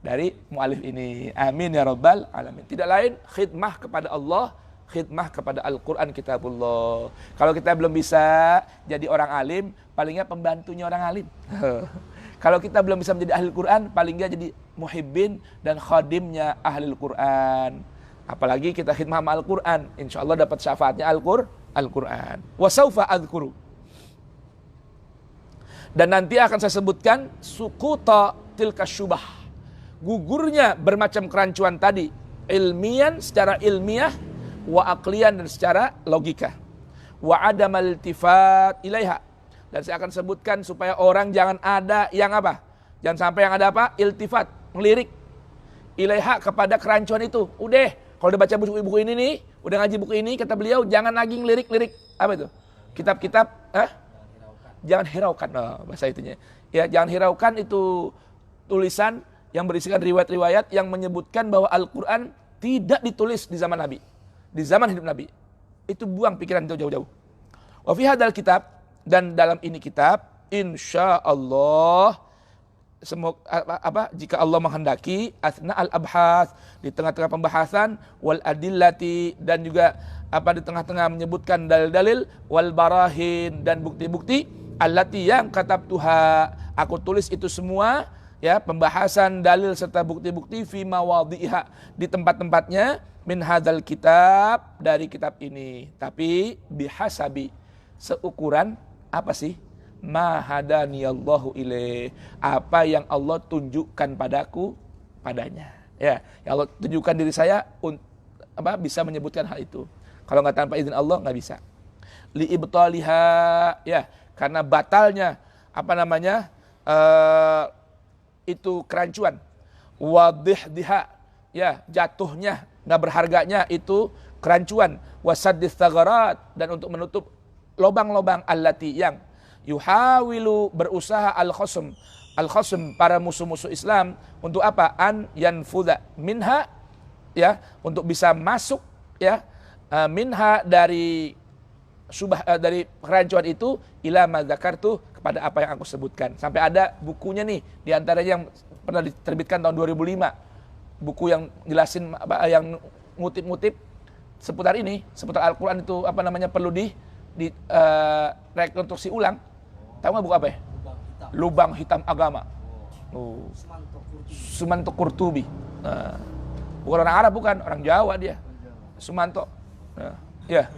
Dari mu'alif ini. Amin ya rabbal alamin. Tidak lain khidmah kepada Allah, khidmah kepada Al-Quran kitabullah. Kalau kita belum bisa jadi orang alim, paling nggak pembantunya orang alim. Kalau kita belum bisa menjadi ahli Quran, paling nggak jadi muhibbin dan khadimnya ahli Quran. Apalagi kita khidmah sama Al-Quran, insya Allah dapat syafaatnya Al-Quran. Wa sawfa adhkuru. Dan nanti akan saya sebutkan sukuta tilka syubah, gugurnya bermacam kerancuan tadi, ilmian secara ilmiah, wa aqlian dan secara logika, wa adamal iltifat ilaiha. Dan saya akan sebutkan supaya orang jangan ada yang apa? Jangan sampai yang ada apa? Iltifat, ngelirik ilaiha kepada kerancuan itu. Udah, kalau udah baca buku ini nih, udah ngaji buku ini, kata beliau jangan lagi ngelirik-lirik apa itu? Kitab-kitab, jangan hiraukan, bahasa itunya. Ya, jangan hiraukan itu tulisan yang berisikan riwayat-riwayat yang menyebutkan bahwa Al-Quran tidak ditulis di zaman Nabi, di zaman hidup Nabi. Itu buang pikiran itu jauh-jauh. Wa fi hadzal kitab, dan dalam ini kitab, insyaallah, semoga jika Allah menghendaki, asna al-abhas, di tengah-tengah pembahasan, wal adillati, dan juga di tengah-tengah menyebutkan dalil-dalil, wal barahin, dan bukti-bukti, allati yang katabtuha, aku tulis itu semua, ya, pembahasan dalil serta bukti-bukti, fi mawadhiha, di tempat-tempatnya, min hadzal kitab, dari kitab ini. Tapi bihasabi, seukuran apa sih? Ma hadaniyallahu ilaih, apa yang Allah tunjukkan padaku padanya. Ya, yang Allah tunjukkan diri saya bisa menyebutkan hal itu. Kalau nggak tanpa izin Allah nggak bisa. Li ibtaliha, ya, karena batalnya itu kerancuan. Wadihdiha, ya, jatuhnya, nggak berharganya itu kerancuan. Wasaddis thagarat, dan untuk menutup lobang-lobang allati yang yuhawilu, berusaha al-khasm para musuh-musuh Islam untuk apa? An yanfudha minha, ya, untuk bisa masuk, ya, minha dari dari kerancuan itu, ila ma dzakartu, kepada apa yang aku sebutkan. Sampai ada bukunya nih, di antaranya yang pernah diterbitkan tahun 2005, buku yang jelasin yang ngutip-ngutip seputar ini, seputar Al-Qur'an itu perlu di rekonstruksi ulang. Tahu nggak buku apa ya? Lubang Hitam Agama. Sumanto Qurtubi. Nah, bukan orang Arab, bukan orang Jawa dia. Sumanto. Nah, ya.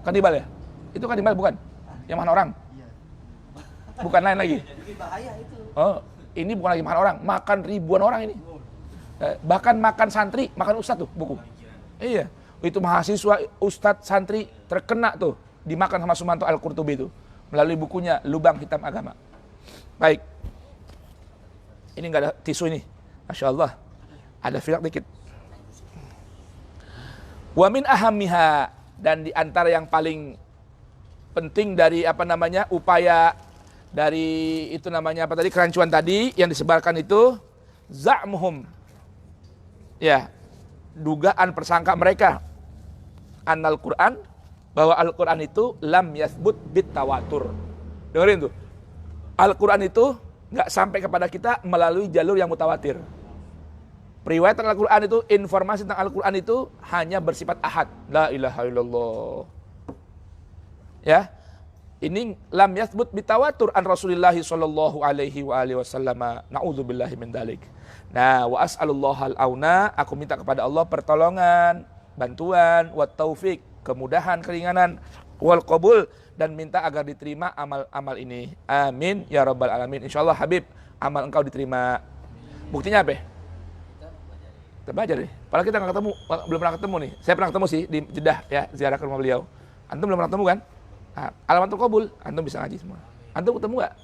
Kanibal ya? Itu kanibal bukan? Yang makan orang? Bukan, lain lagi. Oh, ini bukan lagi makan orang, makan ribuan orang ini. Bahkan makan santri, makan ustadz tuh buku. Iya. Itu mahasiswa, ustadz, santri terkena tuh, dimakan sama Sumanto Al-Qurtubi itu melalui bukunya Lubang Hitam Agama. Baik, ini nggak ada tisu ini, masya Allah, ada filak dikit. Wa min ahammiha, dan di antara yang paling penting dari upaya dari itu kerancuan tadi yang disebarkan itu, za'muhum, ya, dugaan persangka mereka, annal Quran, bahwa Al-Quran itu lam yathbut bit tawatur. Dengerin tuh, Al-Quran itu nggak sampai kepada kita melalui jalur yang mutawatir. Periwayatan Al-Quran itu, informasi tentang Al-Quran itu hanya bersifat ahad. La ilaha illallah. Ya, ini lam yathbut bit tawatur an Rasulillahi sallallahu alaihi wa alihi wasallam. Na'udzubillahi min dzalik. Nah, wa as'alullahal auna, aku minta kepada Allah pertolongan, bantuan, wa taufik, kemudahan, keringanan, wal qabul, dan minta agar diterima amal-amal ini. Amin ya rabbal alamin. Insyaallah Habib, amal engkau diterima. Buktinya apa? Kita baca deh. Padahal kita nggak ketemu, belum pernah ketemu nih. Saya pernah ketemu sih di Jeddah, ya, ziarah ke rumah beliau. Antum belum pernah ketemu kan? Nah, alamatul qabul, antum bisa ngaji semua. Antum ketemu nggak?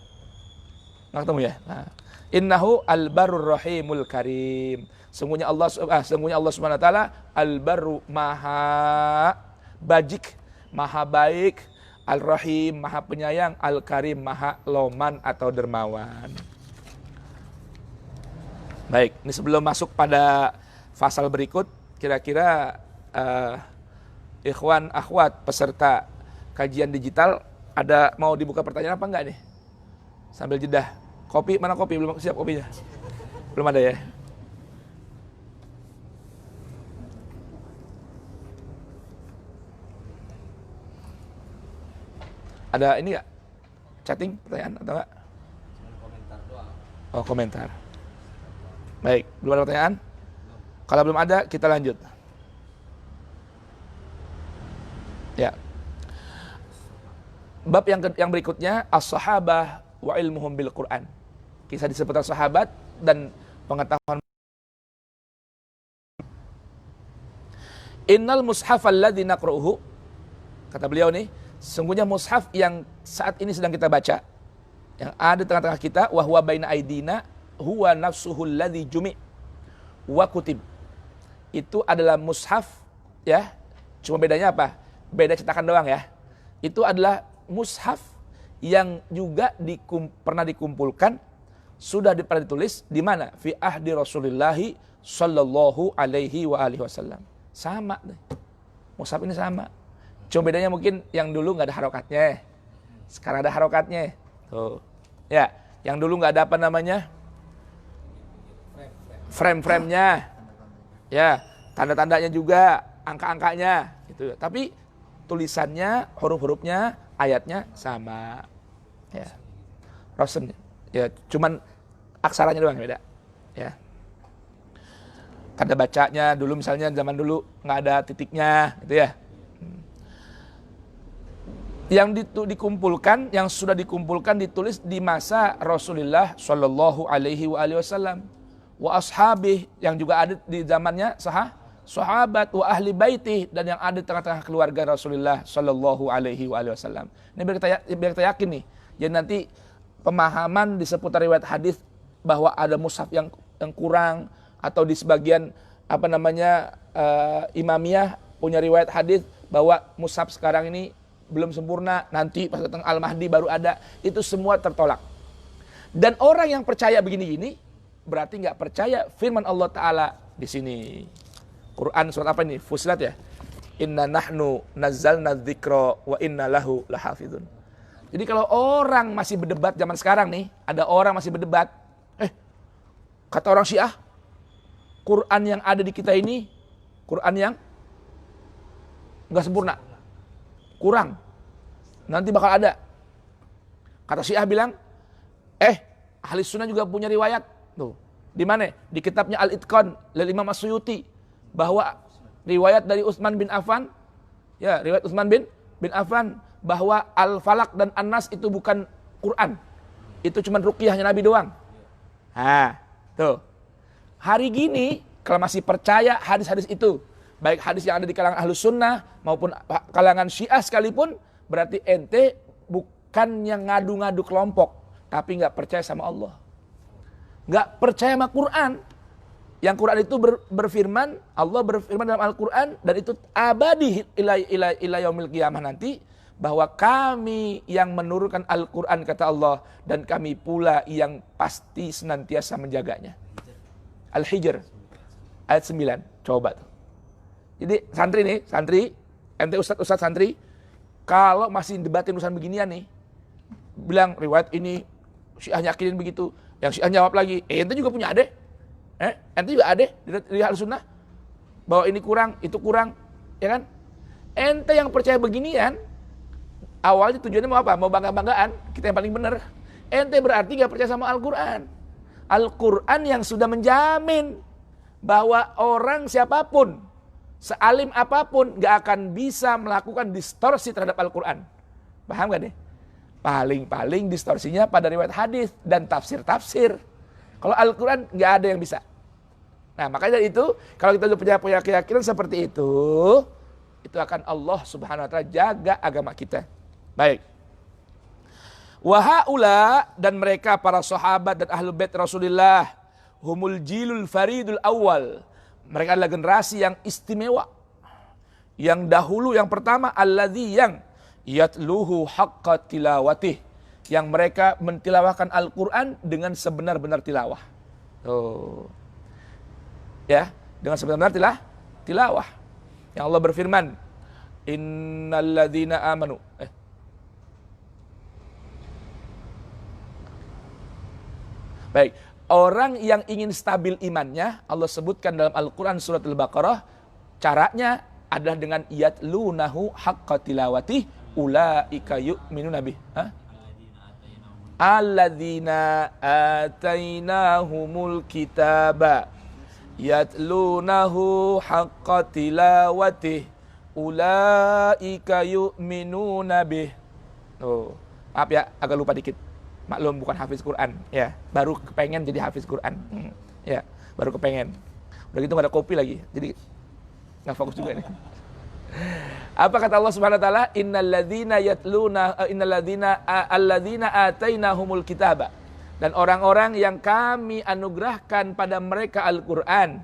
Nggak ketemu ya? Nah, innahu al-barur rahimul karim. Sungguhnya Allah Subhanahu wa taala al-barru, maha bajik, maha baik, al-rahim, maha penyayang, al-karim, maha loman atau dermawan. Baik, ini sebelum masuk pada fasal berikut, kira-kira ikhwan akhwat peserta kajian digital ada mau dibuka pertanyaan apa enggak nih? Sambil jeda. Kopi, mana kopi? Belum siap kopinya? Belum ada ya? Ada ini enggak? Chatting pertanyaan atau enggak? Komentar doang. Oh, komentar. Baik, belum ada pertanyaan? Kalau belum ada, kita lanjut. Ya. Bab yang berikutnya as-sahabah wa ilmuhum bil Quran. Kisah di seputar sahabat dan pengetahuan. Innal mushaf alladzi naqra'uhu, kata beliau nih, sungguhnya mushaf yang saat ini sedang kita baca, yang ada di tengah-tengah kita, wa huwa baina aidina huwa nafsuhul ladzi jumi' wa kutib. Itu adalah mushaf, ya. Cuma bedanya apa? Beda cetakan doang ya. Itu adalah mushaf yang juga pernah dikumpulkan, sudah pernah ditulis di mana? Fi ahdi Rasulillahi sallallahu alaihi wa alihi wasallam. Sama deh. Mushaf ini sama. Cuma bedanya mungkin yang dulu nggak ada harokatnya. Sekarang ada harokatnya. Tuh. Ya, yang dulu nggak ada apa namanya? Frame-frame-nya. Ya, tanda-tandanya juga, angka-angkanya gitu. Tapi tulisannya, huruf-hurufnya, ayatnya sama. Ya. Rasul. Ya, cuman aksaranya doang beda. Ya. Tanda bacanya dulu misalnya zaman dulu nggak ada titiknya gitu ya. Yang dikumpulkan, yang sudah dikumpulkan ditulis di masa Rasulullah Shallallahu Alaihi Wasallam, wa ashabih, yang juga ada di zamannya sahabat, wa ahli baiti, dan yang ada di tengah-tengah keluarga Rasulullah Shallallahu Alaihi Wasallam. Ini biar kita yakin nih. Jadi nanti pemahaman di seputar riwayat hadis bahwa ada mushaf yang kurang, atau di sebagian imamiyah punya riwayat hadis bahwa mushaf sekarang ini belum sempurna, nanti pas datang Al-Mahdi baru ada, itu semua tertolak. Dan orang yang percaya begini-gini berarti nggak percaya firman Allah Ta'ala di sini. Quran surat apa ini? Fussilat ya. Inna nahnu nazzalna dzikra wa inna lahu lahafizun. Jadi kalau orang masih berdebat zaman sekarang nih, ada orang masih berdebat, kata orang Syiah, Quran yang ada di kita ini Quran yang nggak sempurna, kurang, nanti bakal ada. Kata Syiah bilang, ahli sunnah juga punya riwayat tuh. Di mana? Di kitabnya Al-Itqan lil Imam As-Suyuti, bahwa riwayat dari Utsman bin Affan, ya, riwayat Utsman bin Affan, bahwa Al-Falaq dan An-Nas itu bukan Quran, itu cuma ruqyahnya Nabi doang. Tuh. Hari gini, kalau masih percaya hadis-hadis itu, baik hadis yang ada di kalangan Ahlus Sunnah maupun kalangan Syiah sekalipun, berarti ente bukan yang ngadu-ngadu kelompok, tapi nggak percaya sama Allah, nggak percaya sama Quran. Yang Quran itu berfirman, Allah berfirman dalam Al-Quran, dan itu abadi ila yaumil qiyamah nanti, bahwa kami yang menurunkan Al-Quran, kata Allah, dan kami pula yang pasti senantiasa menjaganya. Al-Hijr ayat 9. Coba tuh. Jadi santri, ente ustadz santri, kalau masih debatin urusan beginian nih, bilang riwayat ini Syiah yakinin begitu, yang Syiah jawab lagi, ente juga punya adek, ente juga adek di Ahlus Sunnah, bahwa ini kurang, itu kurang, ya kan? Ente yang percaya beginian, awalnya tujuannya mau apa? Mau bangga-banggaan, kita yang paling benar. Ente berarti gak percaya sama Al-Quran. Al-Quran yang sudah menjamin bahwa orang siapapun, sealim apapun, gak akan bisa melakukan distorsi terhadap Al-Quran. Paham gak nih? Paling-paling distorsinya pada riwayat hadis dan tafsir-tafsir. Kalau Al-Quran gak ada yang bisa. Nah, makanya dari itu, kalau kita punya keyakinan seperti itu akan Allah Subhanahu wa Ta'ala jaga agama kita. Baik. Wahaula, dan mereka para sahabat dan ahlul bait Rasulullah, humul jilul faridul awal. Mereka adalah generasi yang istimewa, yang dahulu, yang pertama, alladzi, yang yatluhu haqqa tilawatih, yang mereka mentilawahkan Al-Quran dengan sebenar-benar tilawah. Tuh. Ya, dengan sebenar-benar tilawah. Yang Allah berfirman, innalladzina amanu. Baik, orang yang ingin stabil imannya, Allah sebutkan dalam Al-Quran surat Al-Baqarah, caranya adalah dengan yatlunahu haqqa tilawatih, ulaika yu'minuna bih. Alladzina atainahumul kitaba yatlunahu haqqa tilawatih, ulaika yu'minuna bih. Oh, maaf ya, agak lupa dikit. Maklum bukan hafiz Quran, ya. Baru kepengen jadi hafiz Quran. Ya, baru kepengen. Udah gitu nggak ada kopi lagi, jadi nggak fokus juga nih. Apa kata Allah Subhanahu wa taala? Alladzina atainahumul kitaba. Dan orang-orang yang kami anugerahkan pada mereka Al-Qur'an.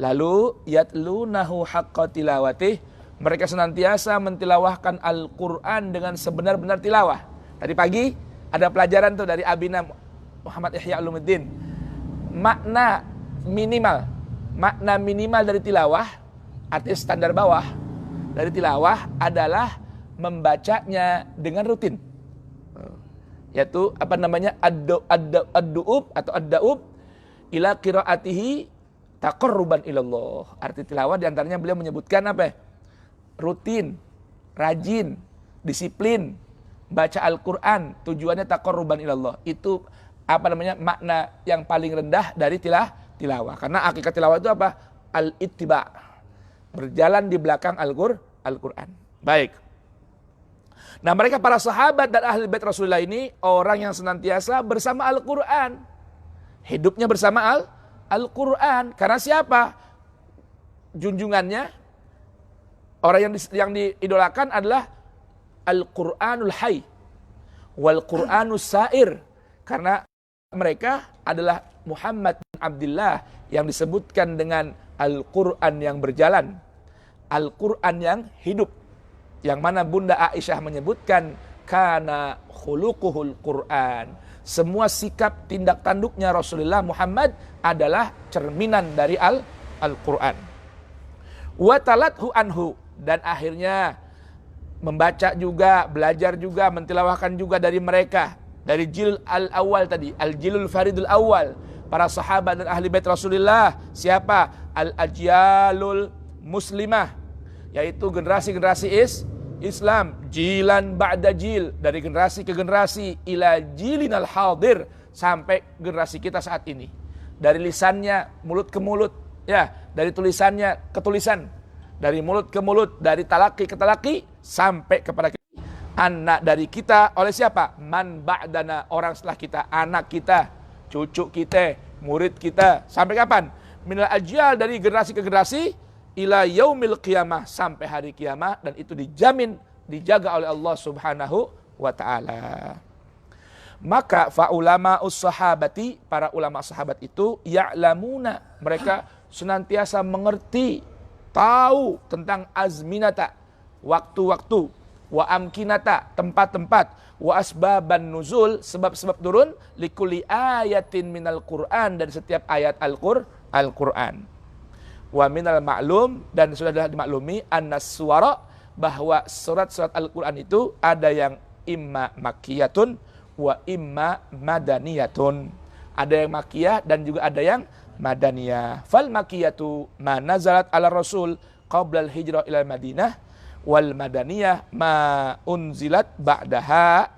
Lalu yatlunahu haqqa tilawatih. Mereka senantiasa mentilawahkan Al-Qur'an dengan sebenar-benar tilawah. Tadi pagi ada pelajaran tuh dari Abina Muhammad Ihya Ulumuddin. Makna minimal dari tilawah, artinya standar bawah dari tilawah adalah membacanya dengan rutin. Yaitu apa namanya ad-du'ub atau ad-da'ub ila qiraatihi taqarruban ilallah. Arti tilawah diantaranya beliau menyebutkan apa? Rutin, rajin, disiplin, baca Al-Quran, tujuannya taqarruban ilallah. Itu apa namanya makna yang paling rendah dari tilawah. Karena hakikat tilawah itu apa? Al-ittiba, berjalan di belakang Al-Quran. Baik. Nah, mereka para sahabat dan ahli bait Rasulullah ini orang yang senantiasa bersama Al-Quran. Hidupnya bersama Al-Quran. Karena siapa? Junjungannya, orang yang diidolakan adalah Al-Quranul Hayy wal Quranus Sair. Karena mereka adalah Muhammad bin Abdullah yang disebutkan dengan Al-Quran yang berjalan, Al-Quran yang hidup, yang mana Bunda Aisyah menyebutkan kana khuluquhul Quran. Semua sikap tindak tanduknya Rasulullah Muhammad adalah cerminan dari Al-Quran. Wa talathu anhu, dan akhirnya membaca juga, belajar juga, mentilawahkan juga dari mereka, dari jil al-awwal tadi, al-jilul faridul awal, para sahabat dan ahli bait Rasulullah. Siapa? Al-ajyalul muslimah, yaitu generasi-generasi Islam, jilan ba'da jil, dari generasi ke generasi, ila jilinal hadir, sampai generasi kita saat ini. Dari lisannya mulut ke mulut, ya, dari tulisannya ke tulisan, dari mulut ke mulut, dari talaki ke talaki, sampai kepada kita. Anak dari kita oleh siapa? Man ba'dana, orang setelah kita, anak kita, cucu kita, murid kita, sampai kapan? Minal ajyal, dari generasi ke generasi, ila yaumil qiyamah, sampai hari kiamat, dan itu dijamin, dijaga oleh Allah Subhanahu wa ta'ala. Maka fa'ulama'us sahabati, para ulama sahabat itu, ya'lamuna, mereka senantiasa mengerti, tahu tentang azminata, waktu-waktu, wa amkinata, tempat-tempat, wa asbaban nuzul, sebab-sebab turun, likulli ayatin minal Qur'an, dari setiap ayat Al-Qur'an. Wa minal ma'lum, dan sudah dimaklumi, annas suwara, bahwa surat-surat Al-Quran itu ada yang imma makkiyatun wa imma madaniyatun. Ada yang makkiyah dan juga ada yang madaniyah. Fal makkiyatu ma nazalat ala rasul qabla al-hijrah ila Madinah, wal madaniyah ma unzilat ba'daha,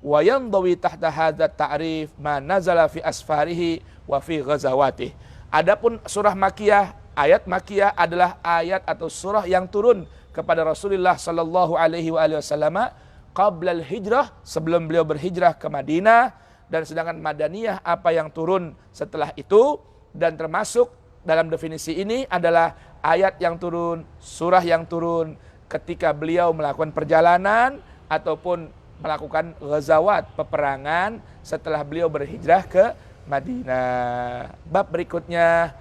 wa yandawi tahta hadha ta'rif ma nazala fi asfarihi wa fi ghazawatih. Adapun surah makkiyah, ayat makkiyah adalah ayat atau surah yang turun kepada Rasulullah sallallahu alaihi wasallam qabla al-hijrah, sebelum beliau berhijrah ke Madinah, dan sedangkan madaniyah apa yang turun setelah itu, dan termasuk dalam definisi ini adalah ayat yang turun, surah yang turun ketika beliau melakukan perjalanan ataupun melakukan ghazawat, peperangan setelah beliau berhijrah ke Madinah. Bab berikutnya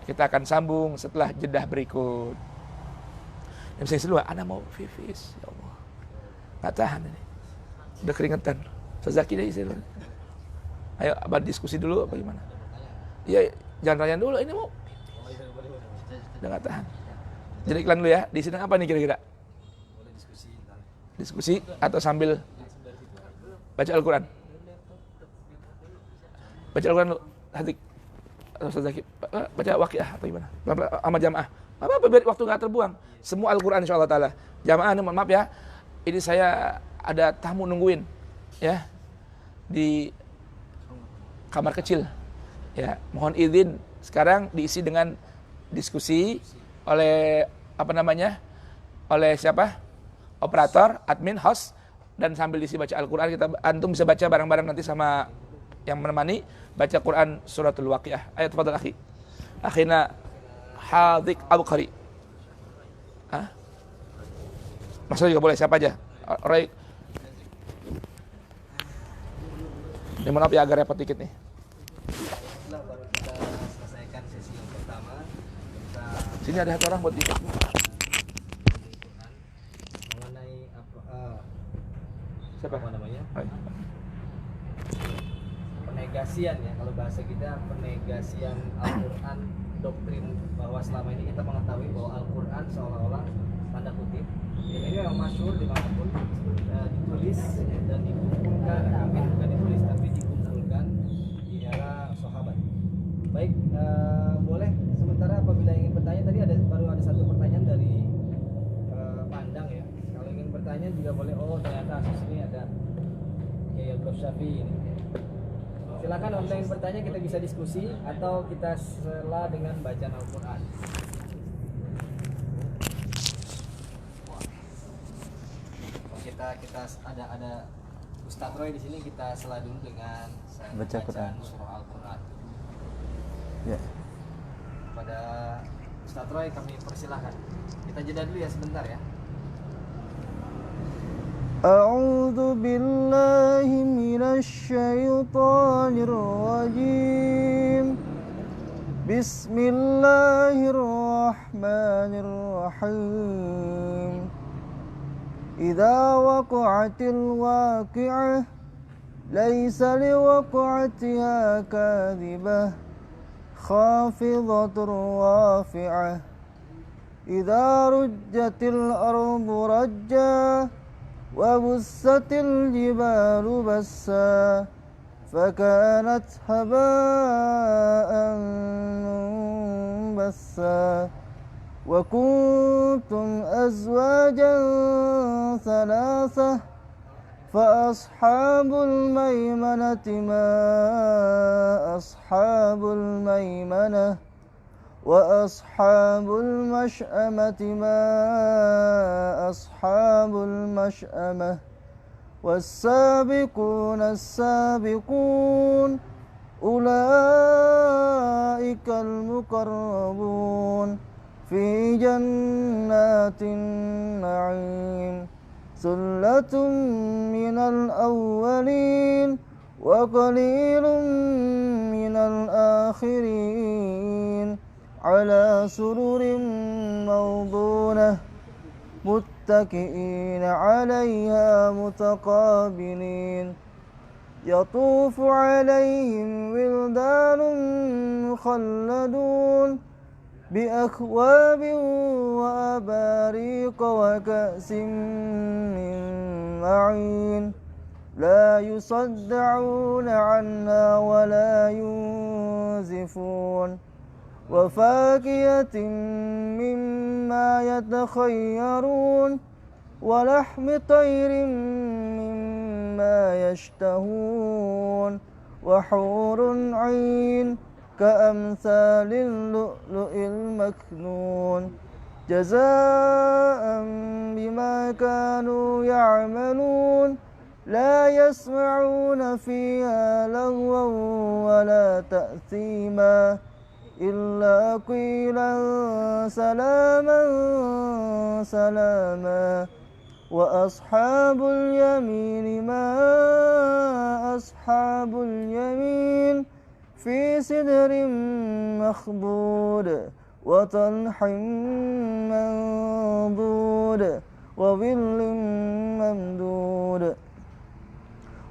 kita akan sambung setelah jedah berikut. Yang saya seluar, anak mau fifis, ya Allah, nggak tahan ini, udah keringetan. Sezaki deh saya. Ayo abang diskusi dulu apa gimana? Iya, jangan tanya dulu, ini mau, udah nggak tahan. Jadi iklan dulu ya. Di sini apa nih kira-kira? Diskusi atau sambil baca Al-Quran? Baca Al-Quran dulu, Hadik. Zaki, baca waqiah atau gimana? Sama jamaah. Apa biar waktu nggak terbuang. Semua Al-Quran insyaallah taala. Jamaah ini mohon maaf ya. Ini saya ada tamu nungguin ya di kamar kecil. Ya, mohon izin sekarang diisi dengan diskusi oleh apa namanya? Oleh siapa? Operator, admin, host. dan sambil isi baca Al-Quran, antum bisa baca bareng-bareng nanti sama yang menemani, baca Quran suratul Waqiah. Ayat fadal akhi. Akhina Hadik Abu Qari. Maksudnya juga boleh, siapa aja. Alright. Ini maaf ya, agak repot dikit nih. Baru kita selesaikan sesi yang pertama. Kita Sini ada satu orang buat dikit. mengenai Siapa? apa namanya? Hai. Penegasian ya, kalau bahasa kita penegasian Al-Quran, doktrin bahwa selama ini kita mengetahui bahwa Al-Quran seolah-olah tanda kutip ini yang masyhur dimanapun ditulis dan dikumpulkan, mungkin bukan ditulis tapi dikumpulkan di era sahabat. Baik, boleh sementara apabila ingin bertanya, tadi baru ada satu pertanyaan dari Pandang ya. Kalau ingin bertanya juga boleh. Oh, ternyata di sini ada Kiai Abdul Syafi ini. Silakan untuk yang bertanya, kita bisa diskusi atau kita sela dengan bacaan Al-Quran. Kita ada Ustadz Roy di sini, kita sela dulu dengan bacaan surah Al-Quran. Ya. Pada Ustadz Roy kami persilahkan. Kita jeda dulu ya sebentar ya. أعوذ بالله من الشيطان الرجيم بسم الله الرحمن الرحيم إذا وقعت الواقعة ليس لوقعتها كاذبة خافضة رافعة إذا رجت الأرض رجا وبست الجبال بسا فكانت هباء منبثا وكنتم أزواجا ثلاثة فأصحاب الميمنة ما أصحاب الميمنة وأصحاب المشأمة ما أصحاب المشأمة والسابقون السابقون أولئك المقربون في جنات النعيم ثلة من الأولين وقليل من الآخرين على سرر موضونة متكئين عليها متقابلين يطوف عليهم ولدان مخلدون بأكواب وأباريق وكأس من معين لا يصدعون عنها ولا ينزفون وفاكهة مما يتخيرون ولحم طير مما يشتهون وحور عين كأمثال اللؤلؤ المكنون جزاء بما كانوا يعملون لا يسمعون فيها لغوا ولا تأثيما إلا قيلا سلاما سلاما وأصحاب اليمين ما أصحاب اليمين في سدر مخضود وطلح منضود وظل ممدود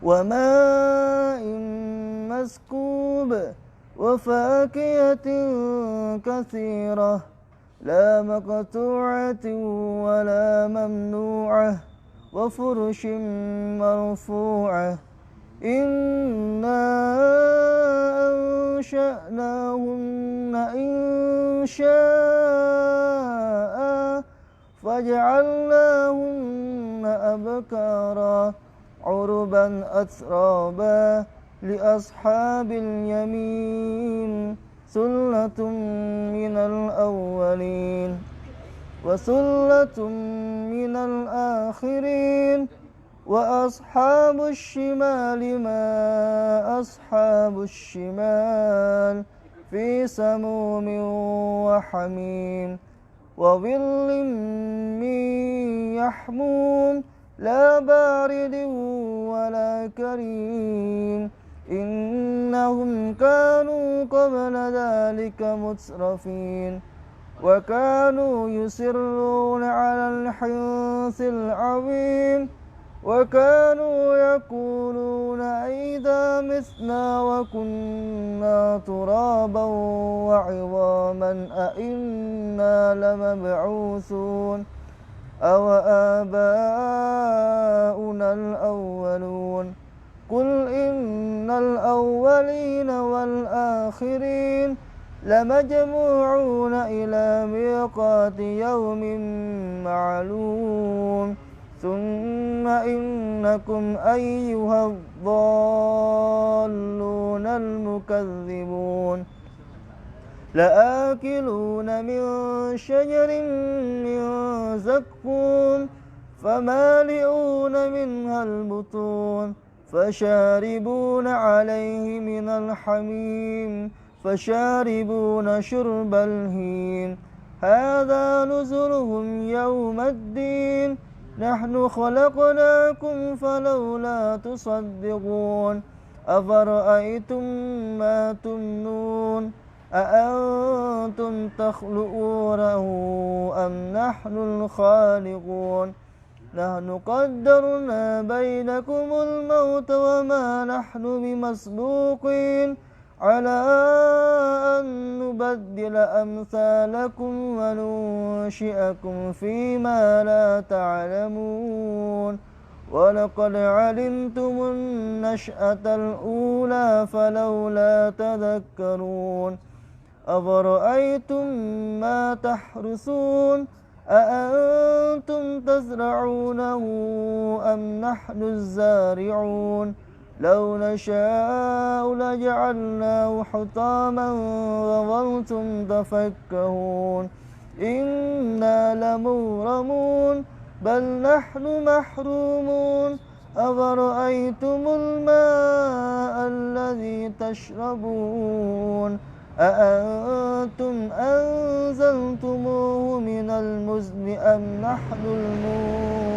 وماء مسكوب وفاكهة كثيرة لا مقطوعة ولا ممنوعة وفرش مرفوعة إنا أنشأناهن إنشاء فجعلناهن أبكارا عربا أترابا لأصحاب اليمين ثلة من الأولين وثلة من الآخرين وأصحاب الشمال ما أصحاب الشمال في سموم وحميم وظل من يحموم لا بارد ولا كريم إنهم كانوا قبل ذلك مترفين وكانوا يصرون على الحنث العظيم وكانوا يقولون أئذا متنا وكنا ترابا وعظاما أئنا لمبعوثون أو آباؤنا الأولون قل إن الأولين والآخرين لمجموعون إلى ميقات يوم معلوم ثم إنكم أيها الضالون المكذبون لآكلون من شجر من زقوم فمالئون منها البطون فشاربون عليه من الحميم فشاربون شرب الهيم هذا نزلهم يوم الدين نحن خلقناكم فلولا تصدقون أفرأيتم ما تمنون أأنتم تخلقونه أم نحن الخالقون نحن قدرنا بينكم الموت وما نحن بمسبوقين على أن نبدل أمثالكم وننشئكم فيما لا تعلمون ولقد علمتم النشأة الأولى فلولا تذكرون أفرأيتم ما تحرثون أأنتم تزرعونه أم نحن الزارعون لو نشاء لجعلناه حطاما وظلتم تفكهون إنا لمغرمون بل نحن محرومون أفرأيتم الماء الذي تشربون أأنتم أنزلتموه من المزن أم نحن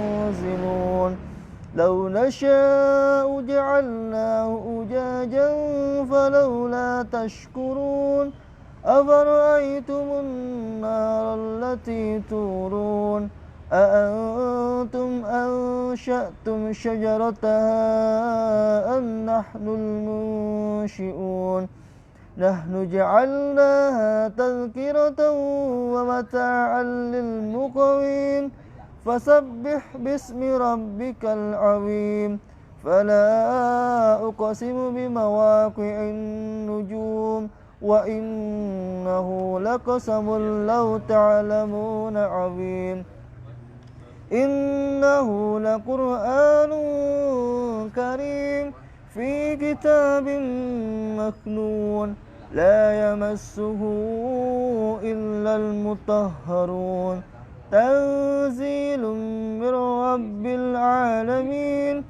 المنزلون لو نشاء جعلناه أجاجا فلولا تشكرون أفرأيتم النار التي تورون أأنتم أنشأتم شجرتها أم نحن المنشئون نحن جعلناها تذكرة ومتاعا للمقوين فسبح باسم ربك العظيم فلا أقسم بمواقع النجوم وإنه لقسم لو تعلمون عظيم إنه لقرآن كريم في كتاب مكنون لا يمسه إلا المطهرون تنزيل من رب العالمين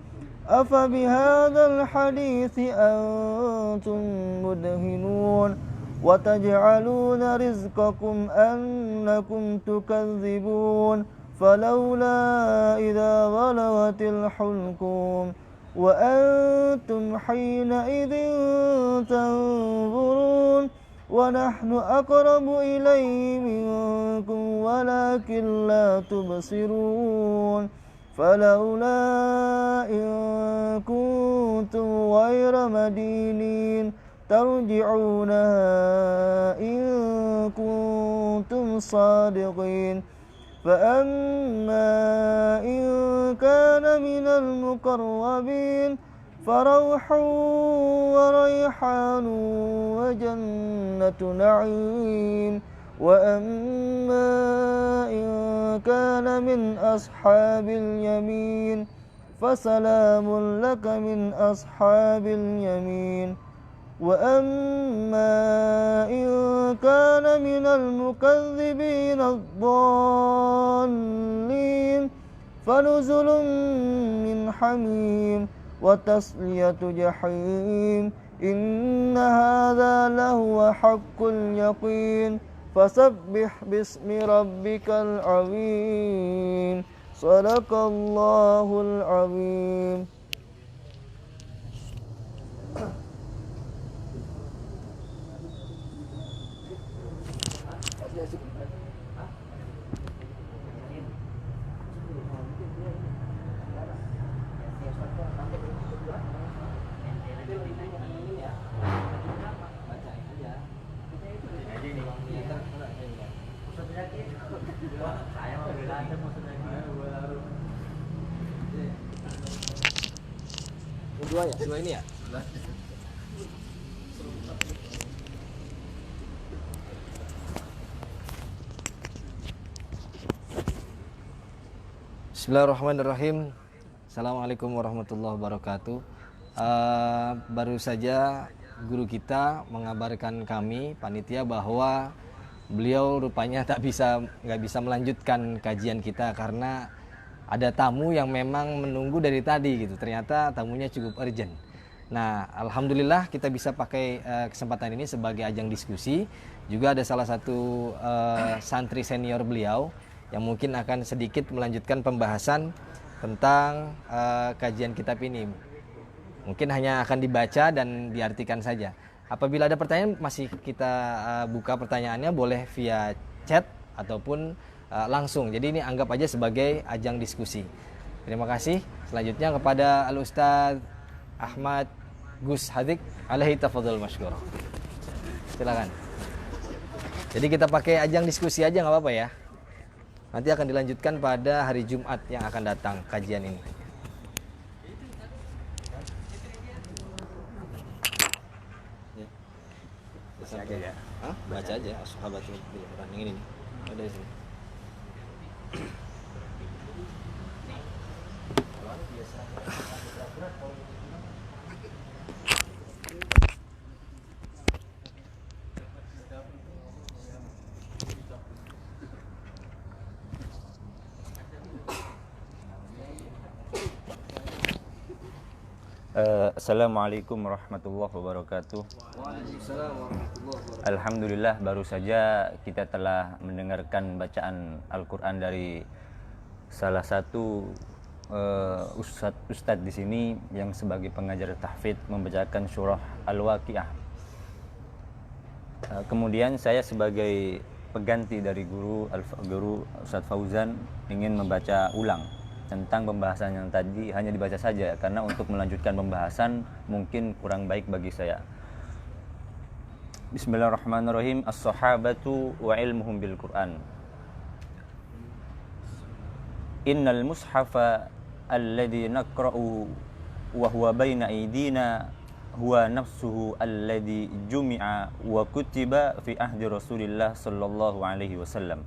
أفبهذا الحديث أنتم مدهنون وتجعلون رزقكم أنكم تكذبون فلولا إذا بلغت الحلقوم وأنتم حينئذ تنظرون ونحن أقرب إليه منكم ولكن لا تبصرون فلولا إن كنتم غير مدينين ترجعونها إن كنتم صادقين فأما إن كان من المقربين فروح وريحان وجنة نعيم وأما إن كان من أصحاب اليمين فسلام لك من أصحاب اليمين وأما إن كان من المكذبين الضالين فنزل من حميم وتصلية جحيم إن هذا لهو حق اليقين فسبح باسم ربك العظيم صدق الله العظيم. Dua ini ya? Bismillahirrahmanirrahim. Assalamualaikum warahmatullahi wabarakatuh. Baru saja guru kita mengabarkan kami panitia bahwa beliau rupanya nggak bisa melanjutkan kajian kita karena ada tamu yang memang menunggu dari tadi gitu. Ternyata tamunya cukup urgent. Nah, alhamdulillah kita bisa pakai kesempatan ini sebagai ajang diskusi. Juga ada salah satu santri senior beliau yang mungkin akan sedikit melanjutkan pembahasan tentang kajian kitab ini. Mungkin hanya akan dibaca dan diartikan saja. Apabila ada pertanyaan masih kita buka pertanyaannya boleh via chat ataupun langsung. Jadi ini anggap aja sebagai ajang diskusi. Terima kasih. Selanjutnya kepada Al-Ustadz Ahmad Gus Hadik alaihi tafadhol masykur. Silakan. Jadi kita pakai ajang diskusi aja nggak apa-apa ya. Nanti akan dilanjutkan pada hari Jumat yang akan datang kajian ini. Baca aja ya. Baca aja Ashabatul Quran yang ini nih. Ada di sini. Assalamualaikum warahmatullahi wabarakatuh. Alhamdulillah baru saja kita telah mendengarkan bacaan Al-Quran dari salah satu ustadz di sini yang sebagai pengajar tahfidz membacakan surah Al-Waqiah. Kemudian saya sebagai pengganti dari guru Ustadz Fauzan ingin membaca ulang tentang pembahasan yang tadi, hanya dibaca saja karena untuk melanjutkan pembahasan mungkin kurang baik bagi saya. Bismillahirrahmanirrahim. As-sahabatu wa ilmuhum bil Quran. Innal mushafa alladhi naqra'u wa huwa baina aydina huwa nafsuhu alladhi jumi'a wa kutiba fi ahdi Rasulillah sallallahu alaihi wasallam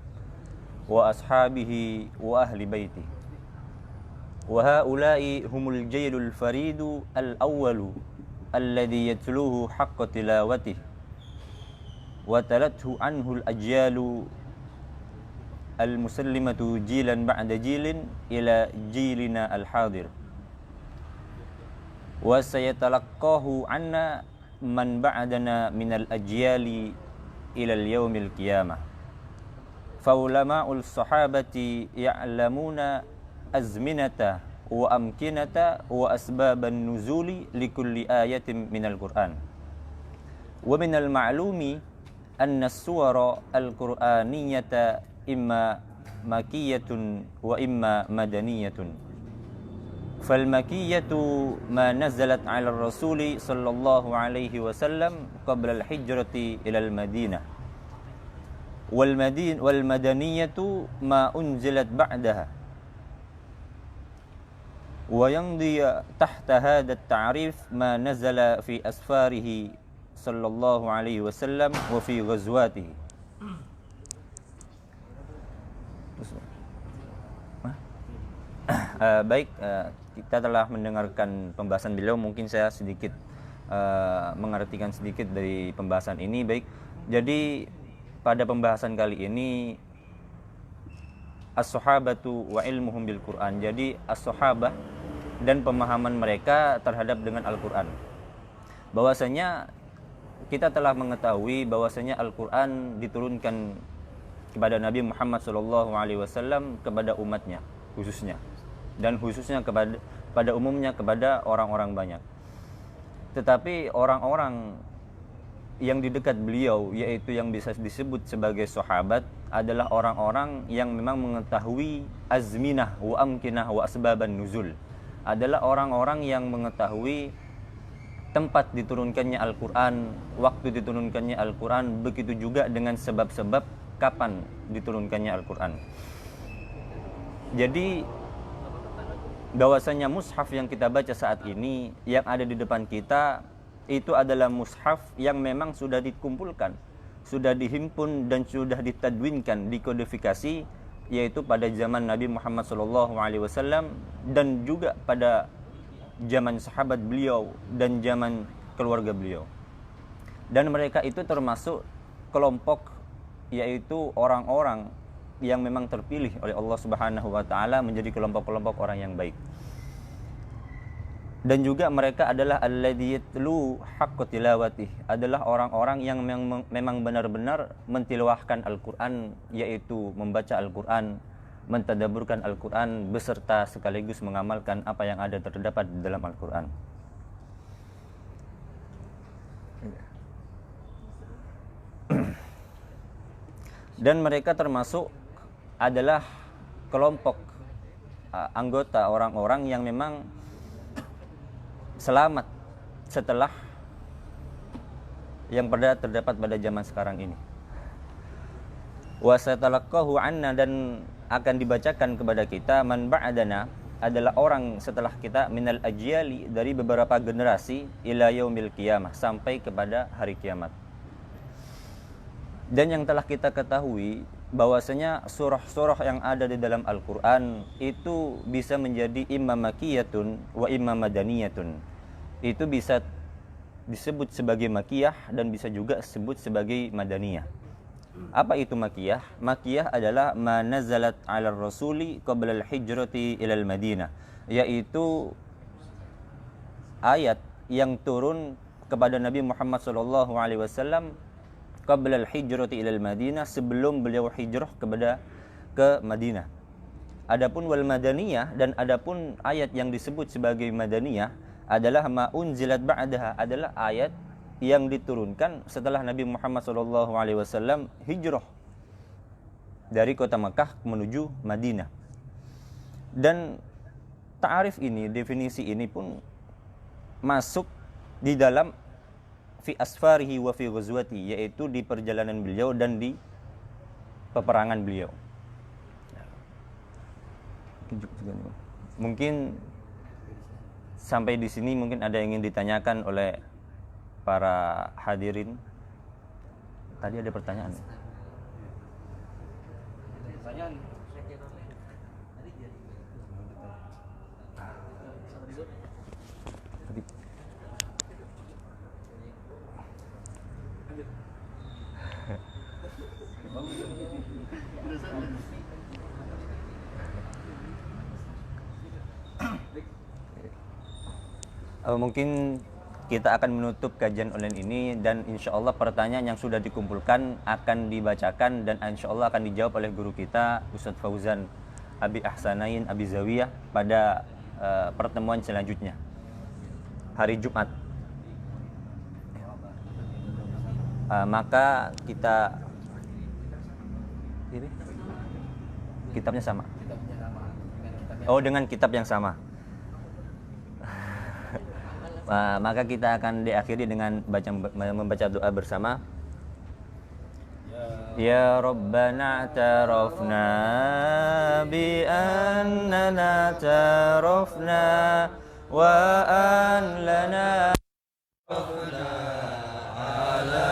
wa ashabihi wa ahli baitihi. وهؤلاء هم الجيل الفريد الأول الذي يتلوه حق تلاوته وتلته عنه الأجيال المسلمة جيلا بعد جيل إلى جيلنا الحاضر وسيتلقاه عنا من بعدنا من الأجيال إلى اليوم القيامة فعلماء الصحابة يعلمون أزمنة وأمكنة وأسباب النزول لكل آية من القرآن ومن المعلوم أن السور القرآنية إما مكية وإما مدنية فالمكية ما نزلت على الرسول صلى الله عليه وسلم قبل الهجرة إلى المدينة والمدنية ما أنزلت بعدها ويمضي تحت هذا التعريف ما نزل في أسفاره صلى الله عليه وسلم وفي غزواته. Baik, kita telah mendengarkan pembahasan beliau. Mungkin saya sedikit mengartikan sedikit dari pembahasan ini. Baik, jadi pada pembahasan kali ini as-sahabatu wa ilmuhum bil Qur'an. Jadi as-sahabah dan pemahaman mereka terhadap dengan Al-Qur'an. Bahwasanya kita telah mengetahui bahwasanya Al-Qur'an diturunkan kepada Nabi Muhammad SAW kepada umatnya khususnya, dan khususnya pada umumnya kepada orang-orang banyak. Tetapi orang-orang yang di dekat beliau, yaitu yang bisa disebut sebagai sahabat, adalah orang-orang yang memang mengetahui azminah wa amkinah wa asbaban nuzul. Adalah orang-orang yang mengetahui tempat diturunkannya Al-Quran, waktu diturunkannya Al-Quran, begitu juga dengan sebab-sebab kapan diturunkannya Al-Quran. Jadi bahwasanya mushaf yang kita baca saat ini, yang ada di depan kita, itu adalah mushaf yang memang sudah dikumpulkan, sudah dihimpun dan sudah ditadwinkan, dikodifikasi, yaitu pada zaman Nabi Muhammad SAW dan juga pada zaman sahabat beliau dan zaman keluarga beliau. Dan mereka itu termasuk kelompok, yaitu orang-orang yang memang terpilih oleh Allah Subhanahu wa taala menjadi kelompok-kelompok orang yang baik. Dan juga mereka adalah alladzi yatlu haqqa tilawatih, adalah orang-orang yang memang benar-benar mentilawahkan Al-Qur'an, yaitu membaca Al-Qur'an, mentadabburkan Al-Qur'an beserta sekaligus mengamalkan apa yang ada terdapat di dalam Al-Qur'an. Dan mereka termasuk adalah kelompok anggota orang-orang yang memang selamat setelah yang terdapat pada zaman sekarang ini. Wa satalaqahu anna, dan akan dibacakan kepada kita, man ba'dana, adalah orang setelah kita, minal ajyali, dari beberapa generasi, ila yaumil qiyamah, sampai kepada hari kiamat. Dan yang telah kita ketahui bahwasanya surah-surah yang ada di dalam Al-Qur'an itu bisa menjadi imma makiyatun wa imma madaniyatun. Itu bisa disebut sebagai makiyah dan bisa juga disebut sebagai madaniyah. Apa itu makiyah? Makiyah adalah ma nazalat 'ala rasuli qabla al-hijrati ila al-Madinah, yaitu ayat yang turun kepada Nabi Muhammad SAW qabla al-hijrati ila al-Madinah, sebelum beliau hijrah ke Madinah. Adapun wal madaniyah, dan adapun ayat yang disebut sebagai madaniyah adalah ma unzilat ba'daha, adalah ayat yang diturunkan setelah Nabi Muhammad SAW hijrah dari kota Makkah menuju Madinah. Dan ta'arif ini, definisi ini pun masuk di dalam fi asfarihi wa fi ghazwati, yaitu di perjalanan beliau dan di peperangan beliau. Mungkin sampai di sini mungkin ada yang ingin ditanyakan oleh para hadirin. Tadi ada pertanyaan. Mungkin kita akan menutup kajian online ini, dan insya Allah pertanyaan yang sudah dikumpulkan akan dibacakan dan insya Allah akan dijawab oleh guru kita Ustadz Fauzan Abi Ahsanain Abi Zawiyah pada pertemuan selanjutnya hari Jumat. Maka kita ini kitabnya sama. Oh, dengan kitab yang sama. Maka kita akan diakhiri dengan membaca doa bersama. Ya Rabbana tarafna bi annana tarafna wa an lana ala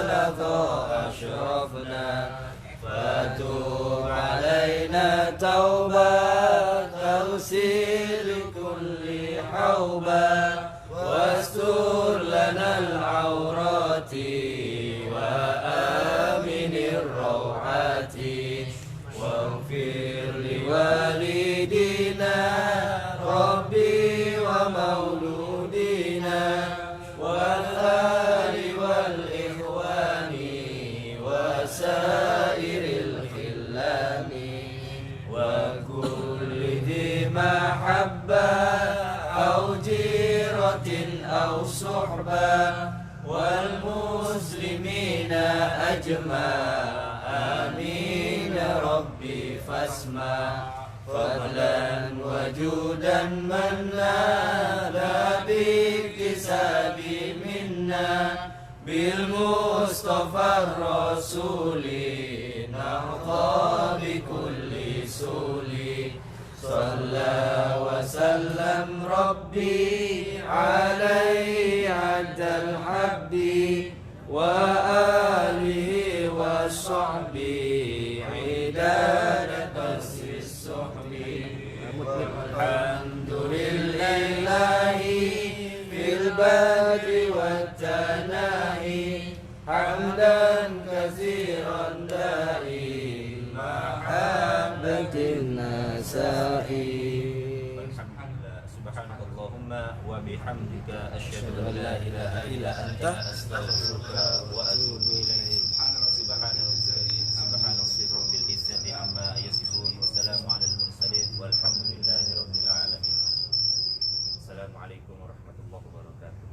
ladha ashrafna fatub alaina taubat taghsil kulli hauba واستر لنا العورات وآمن الروعات واغفر سائر الخلان وكل ذي محبة أو جيرة أو صحبة والمسلمين أجمع آمين ربي فاسمع فضلا وجودا من نال باكتساب منا بالمصطفى الرسول نرضى بكل سول صلى وسلم ربي عليه عد الحب وآله وصحبه عداد قصر الصحب والحمد لله في البدر والتناهي حمدا كثيرا دائم محبة النسائي سبحانك اللهم وبحمدك أشهد أن لا إله إلا أنت أستغفرك وأتوب إليك سبحان ربك رب العزة عما يصفون والسلام على المرسلين والحمد لله رب العالمين. السلام عليكم ورحمة الله وبركاته.